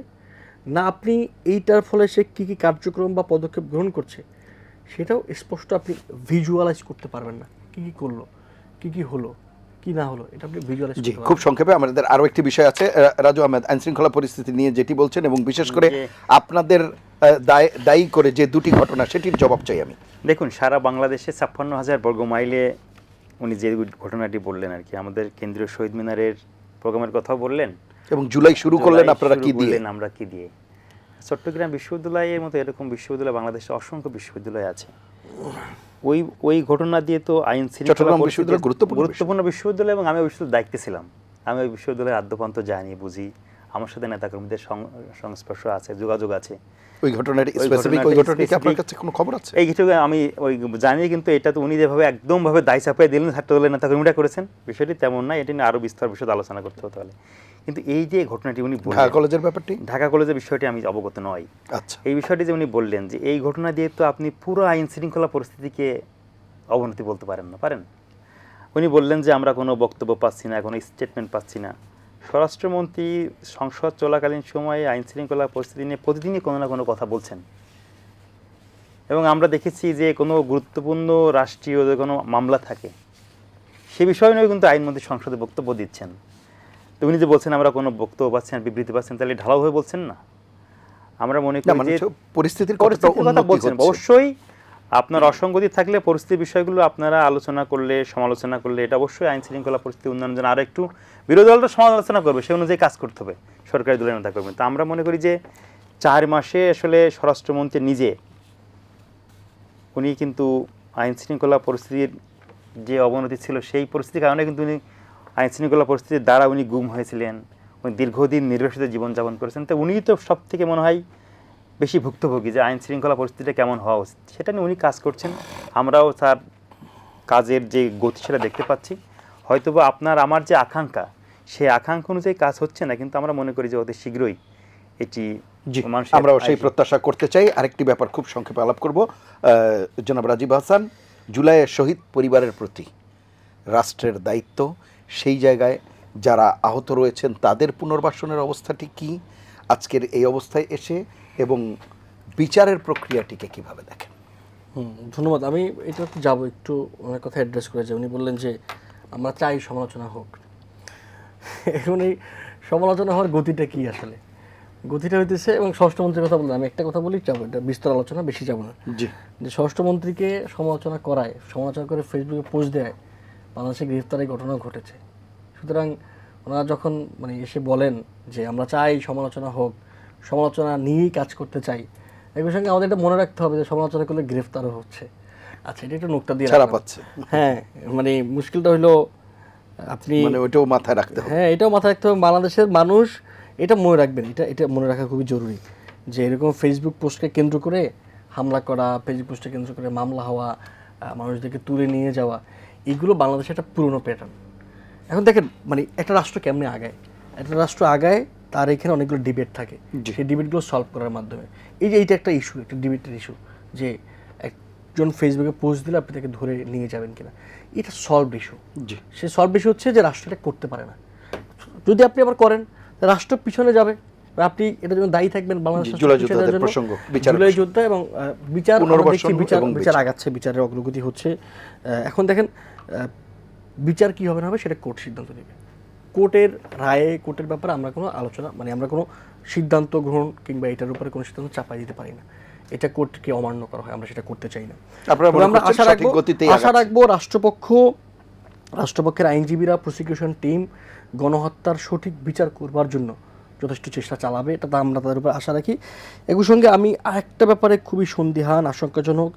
না আপনি এইটার ফলে সে কী কী কার্যক্রম বা পদক্ষেপ গ্রহণ করছে সেটাও স্পষ্ট আপনি ভিজুয়ালাইজ করতে পারবেন না। কী কী করলো, কী কী হলো, কি না হলো, এটা আপনি ভিজুয়ালাইজ জি, করতে খুব পারবেন। সংক্ষেপে আমাদের আরো একটি বিষয় আছে। রাজু আহমেদ, আইন শৃঙ্খলা পরিস্থিতি নিয়ে যেটি বলছেন এবং বিশেষ করে আপনাদের দায়ী করে যে 2টি ঘটনা, সেটির জবাব চাই আমি। দেখুন, সারা বাংলাদেশে 56,000 বর্গ মাইলে উনি যে ঘটনাটি বললেন আর কি, আমাদের কেন্দ্রীয় শহীদ মিনারের প্রোগ্রামের কথাও বললেন, এবং জুলাই শুরু করলেন জুলাই আপনারা শুরু কি দিয়ে? করলেন আমরা কি দিয়ে। চট্টগ্রাম বিশ্ববিদ্যালয়ের মতো এরকম বিশ্ববিদ্যালয় বাংলাদেশে অসংখ্য বিশ্ববিদ্যালয় আছে। ওই ওই ঘটনা দিয়ে তো আইন শৃঙ্খলা চট্টগ্রাম বিশ্ববিদ্যালয় গুরুত্বপূর্ণ বিশ্ববিদ্যালয়, এবং আমি ওই বিশ্ববিদ্যালয়ের দায়িত্বে ছিলাম। আমি ওই বিশ্ববিদ্যালয়ের আদ্যপান্ত জানি, বুঝি, আমার সাথে নেতাকর্মীদের সংস্পর্শ আছে, যোগাযোগ আছে। ওই ঘটনাটি স্পেসিফিক, ওই ঘটনাটি কি আপনার কাছে কোনো খবর আছে? এই কিছু আমি ওই জানি, কিন্তু এটা তো উনি যেভাবে একদম ভাবে দায় চাপিয়ে দিলেন ছাত্র দলের নেতাকর্মীরা করেছেন, বিষয়টি তেমন না। এটা নিয়ে আরো বিস্তার বিষয়ে আলোচনা করতে হতে পারে। কিন্তু এই যে ঘটনাটি উনি বললেন, ঢাকা কলেজের ব্যাপারটি, ঢাকা কলেজের বিষয়টি আমি অবগত নই। আচ্ছা, এই বিষয়টি যে উনি বললেন যে এই ঘটনা দিয়ে তো আপনি পুরো আইন শৃঙ্খলা পরিস্থিতিকে অবনতি বলতে পারেন না, পারেন? উনি বললেন যে আমরা কোনো বক্তব্য পাচ্ছি না, কোনো স্টেটমেন্ট পাচ্ছি না। স্বরাষ্ট্রমন্ত্রী সংসদ চলাকালীন সময়ে আইন শৃঙ্খলা পরিস্থিতি নিয়ে প্রতিদিনই কোনো না কোনো কথা বলছেন, এবং আমরা দেখেছি যে কোনো গুরুত্বপূর্ণ রাষ্ট্রীয় যে কোনো মামলা থাকে সে বিষয় নিয়েও কিন্তু আইনমন্ত্রী সংসদে বক্তব্য দিচ্ছেন। তো উনি যে বলছেন আমরা কোনো বক্তব্য পাচ্ছেন, বিবৃতি পাচ্ছেন, তাহলে ঢালাওভাবে বলছেন না। আমরা মনে করি যে পরিস্থিতির কথা বলছেন, অবশ্যই আপনার অসঙ্গতি থাকলে পরিস্থিতির বিষয়গুলো আপনারা আলোচনা করলে, সমালোচনা করলে, এটা অবশ্যই আইন শৃঙ্খলা পরিস্থিতি উন্নয়নের জন্য আরও একটু বিরোধী দলটা সমালোচনা করবে, সে অনুযায়ী কাজ করতে হবে, সরকারি দলের নেতা করবেন। তো আমরা মনে করি যে 4 মাসে আসলে স্বরাষ্ট্রমন্ত্রী নিজে উনি কিন্তু আইন শৃঙ্খলা পরিস্থিতির যে অবনতি ছিল সেই পরিস্থিতির কারণে কিন্তু উনি আইন শৃঙ্খলা পরিস্থিতির দ্বারা উনি গুম হয়েছিলেন, উনি দীর্ঘদিন নির্বাসিত জীবনযাপন করেছেন। তো উনিই তো সব থেকে মনে হয় বেশি ভুক্তভোগী যে আইন শৃঙ্খলা পরিস্থিতিটা কেমন হওয়া উচিত, সেটা নিয়ে উনি কাজ করছেন। আমরাও তার কাজের যে গতি সেটা দেখতে পাচ্ছি। হয়তোবা আপনার আমার যে আকাঙ্ক্ষা, সেই আকাঙ্ক্ষা অনুযায়ী কাজ হচ্ছে না, কিন্তু আমরা মনে করি যে অতি শীঘ্রই এটি আমরাও সেই প্রত্যাশা করতে চাই। আরেকটি ব্যাপার খুব সংক্ষেপে আলাপ করব। জনাব রাজীব হাসান, জুলাইয়ের শহীদ পরিবারের প্রতি রাষ্ট্রের দায়িত্ব, সেই জায়গায় যারা আহত রয়েছেন তাদের পুনর্বাসনের অবস্থাটি কি আজকের এই অবস্থায় এসে, এবং বিচারের প্রক্রিয়াটিকে কিভাবে দেখেন? ধন্যবাদ। আমি এটা যাবো একটু অনেক কথা অ্যাড্রেস করে যে উনি বললেন যে আমরা চাই সমালোচনা হোক। এখন এই সমালোচনা হওয়ার গতিটা কি আসলে? গতিটা হইতেছে, এবং স্বরাষ্ট্রমন্ত্রীর কথা বললাম, আমি একটা কথা বলি, যাবো এটা বিস্তার আলোচনা, বেশি যাবো না। জি, যে স্বরাষ্ট্রমন্ত্রীকে সমালোচনা করায়, সমালোচনা করে ফেসবুকে পোস্ট দেয়, বাংলাদেশে গ্রেফতারের ঘটনা ঘটেছে। সুতরাং ওনারা যখন মানে এসে বলেন যে আমরা চাই সমালোচনা হোক, সমালোচনা নিয়েই কাজ করতে চাই, একই সঙ্গে আমাদের এটা মনে রাখতে হবে যে সমালোচনা করলে গ্রেফতারও হচ্ছে। আচ্ছা, এটা একটু নোকটা দিয়ে ছাড়া পাচ্ছে। হ্যাঁ, মানে মুশকিলটা হইলো আপনি মানে ওইটাও মাথায় রাখতে হবে। হ্যাঁ, এটাও মাথায় রাখতে হবে। বাংলাদেশের মানুষ এটা মনে রাখবেন, এটা মনে রাখা খুবই জরুরি যে এরকম ফেসবুক পোস্টকে কেন্দ্র করে হামলা করা, ফেসবুক পোস্টকে কেন্দ্র করে মামলা হওয়া, মানুষদেরকে তুলে নিয়ে যাওয়া, এগুলো বাংলাদেশের একটা পুরনো প্যাটার্ন। এখন দেখেন মানে একটা রাষ্ট্র কেমনে আগায়, একটা রাষ্ট্র আগায় তার এখানে অনেকগুলো ডিবেট থাকে, সেই ডিবেটগুলো সলভ করার মাধ্যমে। এই যে এইটা একটা ইস্যু, একটা ডিবেটের ইস্যু, যে একজন ফেসবুকে পোস্ট দিলে আপনি তাকে ধরে নিয়ে যাবেন কিনা, এটা সলভ ইস্যু। সে সলভ ইস্যু হচ্ছে যে রাষ্ট্র এটা করতে পারে না। যদি আপনি আবার করেন, রাষ্ট্র পিছনে যাবে, আপনি এটার জন্য দায়ী থাকবেন। বাংলাদেশ জুলাই যোদ্ধা এবং বিচার আগাচ্ছে, বিচারের অগ্রগতি হচ্ছে। এখন দেখেন বিচার কি হবে না হবে সেটা কোর্ট সিদ্ধান্ত নেবে। কোর্টের রায়ে, কোর্টের ব্যাপারে আমরা কোনো আলোচনা মানে আমরা কোনো সিদ্ধান্ত গ্রহণ কিংবা এটার উপরে কোনো সিদ্ধান্ত চাপাই দিতে পারি না। এটা কোর্টকে অমান্য করা হয়, আমরা সেটা করতে চাই না। আমরা আশা রাখবো রাষ্ট্রপক্ষের আইনজীবীরা, প্রসিকিউশন টিম গণহত্যার সঠিক বিচার করবার জন্য যথেষ্ট চেষ্টা চালাবে, এটা আমরা তাদের উপর আশা রাখি। একই সঙ্গে আমি আরেকটা ব্যাপারে খুবই সন্দিহান, আশঙ্কাজনক,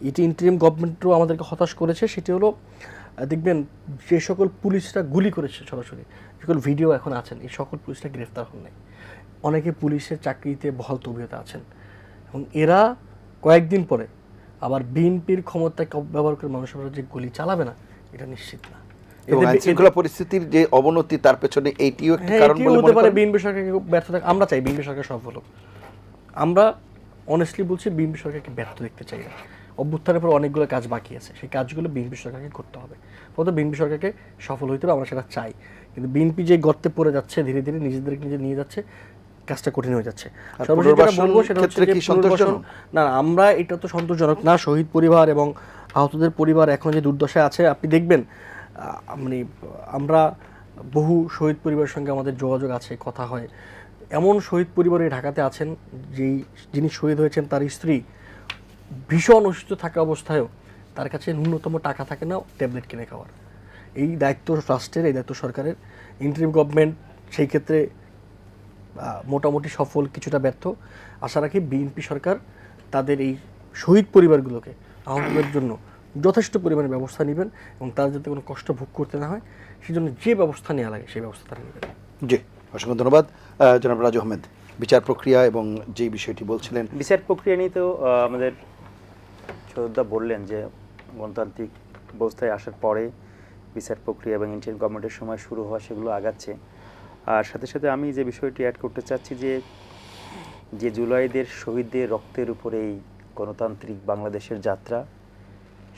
এটি ইন্টারিম গভর্নমেন্টও আমাদেরকে হতাশ করেছে। সেটি হলো দেখবেন যে সকল পুলিশরা গুলি করেছে সরাসরি, সকল ভিডিও এখন আছেন, এই সকল পুলিশরা গ্রেফতার হন নাই। অনেকে পুলিশের চাকরিতে বহাল তবিয়তে আছেন, এবং এরা কয়েকদিন পরে আবার বিএনপির ক্ষমতাকে ব্যবহার করে মানুষের যে গুলি চালাবে না, এটা নিশ্চিত না। এবং আইনশৃঙ্খলা পরিস্থিতির যে অবনতি, তার পেছনে এইটিও একটা কারণ বলে হতে পারে। বিএনপি সরকারকে ব্যর্থ থাকে, আমরা চাই বিএনপি সরকার সফল হোক। আমরা অনেস্টলি বলছি, বিএনপি সরকারকে ব্যর্থ দেখতে চাই না। অভ্যুত্থানের পর অনেকগুলো কাজ বাকি আছে, সেই কাজগুলো বিএনপি সরকারকে করতে হবে। প্রথমত বিএনপি সরকারকে সফল হইতে হবে, আমরা সেটা চাই। কিন্তু বিএনপি যে গর্তে পড়ে যাচ্ছে, ধীরে ধীরে নিজেদেরকে নিজে নিয়ে যাচ্ছে, কাজটা কঠিন হয়ে যাচ্ছে। সর্বশেষ যেটা বলবো সেটা হচ্ছে না, আমরা এটা তো সন্তোষজনক না। শহীদ পরিবার এবং আহতদের পরিবার এখন যে দুর্দশায় আছে, আপনি দেখবেন মানে আমরা বহু শহীদ পরিবারের সঙ্গে আমাদের যোগাযোগ আছে, কথা হয়। এমন শহীদ পরিবারে ঢাকাতে আছেন যিনি শহীদ হয়েছেন, তার স্ত্রী ভীষণ অসুস্থ থাকা অবস্থায়ও তার কাছে ন্যূনতম টাকা থাকে না ট্যাবলেট কিনে খাওয়ার। এই দায়িত্ব রাষ্ট্রের, এই দায়িত্ব সরকারের। ইন্টারিম গভর্নমেন্ট সেই ক্ষেত্রে মোটামুটি সফল, কিছুটা ব্যর্থ। আশা রাখি বিএনপি সরকার তাদের এই শহীদ পরিবারগুলোকে আহতদের জন্য যথেষ্ট পরিমাণে ব্যবস্থা নেবেন এবং তারা যাতে কোনো কষ্ট ভোগ করতে না হয় সেজন্য যে ব্যবস্থা নেওয়া লাগে সেই ব্যবস্থা তারা নেবেন। জি, অসংখ্য ধন্যবাদ। জনাব রাজু আহমেদ, বিচার প্রক্রিয়া এবং যে বিষয়টি বলছিলেন, বিচার প্রক্রিয়া নিয়ে তো আমাদের সৌদা বললেন যে গণতান্ত্রিক ব্যবস্থায় আসার পরে বিচার প্রক্রিয়া এবং ইন্টারিম গভর্নমেন্টের সময় শুরু হওয়া সেগুলো আগাচ্ছে। আর সাথে সাথে আমি যে বিষয়টি অ্যাড করতে চাচ্ছি যে জুলাইদের শহীদদের রক্তের উপরে এই গণতান্ত্রিক বাংলাদেশের যাত্রা,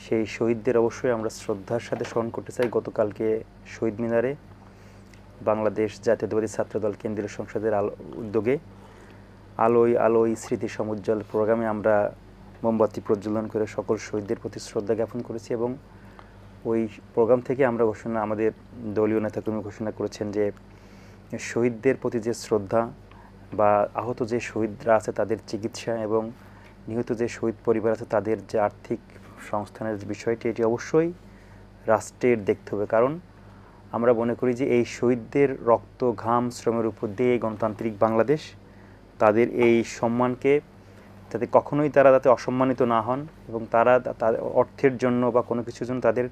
সেই শহীদদের অবশ্যই আমরা শ্রদ্ধার সাথে স্মরণ করতে চাই। গতকালকে শহীদ মিনারে বাংলাদেশ জাতীয়তাবাদী ছাত্রদল কেন্দ্রীয় সংসদের উদ্যোগে আলোয় আলোয় স্মৃতি সমুজ্জ্বল প্রোগ্রামে আমরা মোমবাতি প্রজ্বলন করে সকল শহীদদের প্রতি শ্রদ্ধা জ্ঞাপন করেছি এবং ওই প্রোগ্রাম থেকে আমরা আমাদের দলীয় নেতাকর্মী ঘোষণা করেছেন যে শহীদদের প্রতি যে শ্রদ্ধা বা আহত যে শহীদরা আছে তাদের চিকিৎসা এবং নিহত যে শহীদ পরিবার আছে তাদের যে আর্থিক সংস্থানের বিষয়টি, এটি অবশ্যই রাষ্ট্রের দেখতে হবে। কারণ আমরা মনে করি যে এই শহীদদের রক্ত ঘাম শ্রমের উপর দিয়ে এই গণতান্ত্রিক বাংলাদেশ তাদের এই সম্মানকে যাতে কখনোই তারা যাতে অসম্মানিত না হন এবং তারা তাদের অর্থের জন্য বা কোনো কিছুর জন্য তাদের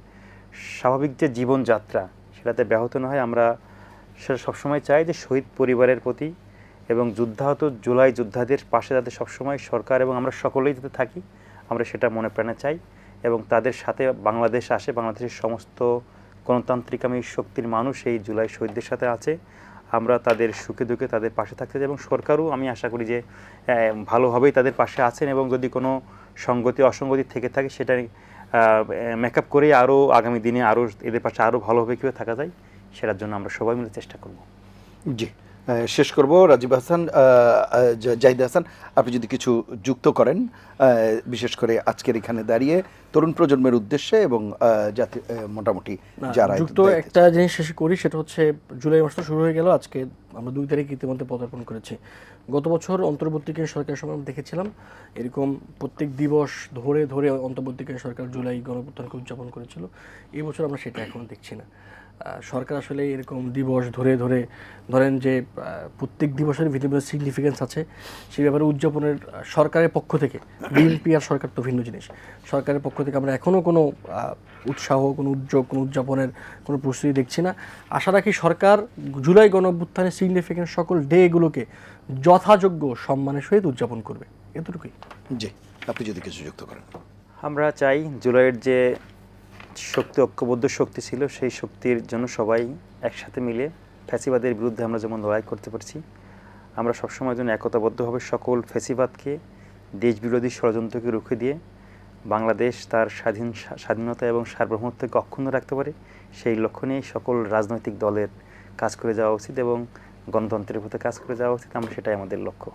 স্বাভাবিক যে জীবনযাত্রা সেটাতে ব্যাহত না হয়। আমরা সেটা সবসময় চাই যে শহীদ পরিবারের প্রতি এবং যুদ্ধাহত জুলাই যোদ্ধাদের পাশে যাতে সবসময় সরকার এবং আমরা সকলেই যাতে থাকি, আমরা সেটা মনে প্রাণে চাই এবং তাদের সাথে বাংলাদেশ আসে। বাংলাদেশের সমস্ত গণতান্ত্রিকামী শক্তির মানুষ এই জুলাই শহীদদের সাথে আছে। আমরা তাদের সুখে দুঃখে তাদের পাশে থাকতে চাই এবং সরকারও আমি আশা করি যে ভালোভাবেই তাদের পাশে আছেন এবং যদি কোনো সঙ্গতি অসঙ্গতি থেকে থাকে সেটা মেকআপ করে আরও আগামী দিনে আরও এদের পাশে আরও ভালোভাবে কীভাবে থাকা যায় সেটার জন্য আমরা সবাই মিলে চেষ্টা করব। জি, শেষ করব রাজীব হাসান, জাহিদ হাসান, আপনি যদি কিছু যুক্ত করেন বিশেষ করে আজকের এখানে দাঁড়িয়ে তরুণ প্রজন্মের উদ্দেশ্যে এবং জাতি মোটামুটি যারা যুক্ত একটা জিনিস শেষ করি, সেটা হচ্ছে জুলাই মাস তো শুরু হয়ে গেল, আজকে আমরা 2 তারিখ ইতিমধ্যে পদার্পণ করেছি। গত বছর অন্তর্বর্তীকালীন সরকারের সময় আমরা দেখেছিলাম এরকম প্রত্যেক দিবস ধরে ধরে অন্তর্বর্তীকালীন সরকার জুলাই গণঅভ্যুত্থানকে উদযাপন করেছিল। এই বছর আমরা সেটা এখন দেখছি না। সরকার আসলে এরকম দিবস ধরে ধরে ধরেন যে প্রত্যেক দিবসের ভিন্ন সিগনিফিকেন্স আছে, সেই ব্যাপারে উদযাপনের সরকারের পক্ষ থেকে, বিএনপি আর সরকার তো ভিন্ন জিনিস, সরকারের পক্ষ থেকে আমরা এখনও কোনো উৎসাহ, কোনো উদ্যোগ, কোনো উদযাপনের কোনো প্রস্তুতি দেখছি না। আশা রাখি সরকার জুলাই গণঅভ্যুত্থানের সিগনিফিকেন্স সকল ডেগুলোকে যথাযোগ্য সম্মানের সহিত উদযাপন করবে, এতটুকুই। জি, আপনি যদি কিছু যুক্ত করেন। আমরা চাই জুলাইয়ের যে শক্তি, ঐক্যবদ্ধ শক্তি ছিল, সেই শক্তির জন্য সবাই একসাথে মিলে ফ্যাসিবাদের বিরুদ্ধে আমরা যেমন লড়াই করতে পারছি, আমরা সবসময় যেন একতাবদ্ধভাবে সকল ফ্যাসিবাদকে, দেশবিরোধী ষড়যন্ত্রকে রুখে দিয়ে বাংলাদেশ তার স্বাধীনতা এবং সার্বভৌমত্বকে অক্ষুণ্ণ রাখতে পারে, সেই লক্ষ্য নিয়ে সকল রাজনৈতিক দলের কাজ করে যাওয়া উচিত এবং গণতন্ত্রের পথে কাজ করে যাওয়া উচিত। আমরা সেটাই আমাদের লক্ষ্য।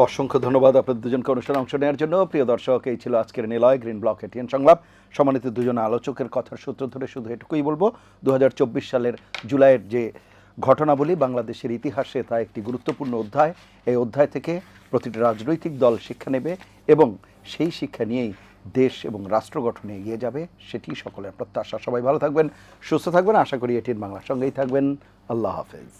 অসংখ্য ধন্যবাদ আপনাদের দুজনকে অনুষ্ঠানে অংশ নেওয়ার জন্য। প্রিয় দর্শক, এই ছিল আজকের নিলয় গ্রিন ব্লক এটিএন সংলাপ। সম্মানিত দুজন আলোচকের কথার সূত্র ধরে শুধু এটুকুই বলবো, 2024 সালের জুলাইয়ের যে ঘটনাবলী বাংলাদেশের ইতিহাসে তা একটি গুরুত্বপূর্ণ অধ্যায়। এই অধ্যায় থেকে প্রতিটি রাজনৈতিক দল শিক্ষা নেবে এবং সেই শিক্ষা নিয়েই দেশ এবং রাষ্ট্র গঠনে এগিয়ে যাবে, সেটি সকলের প্রত্যাশা। সবাই ভালো থাকবেন, সুস্থ থাকবেন, আশা করি এটিএন বাংলার সঙ্গেই থাকবেন। আল্লাহ হাফেজ।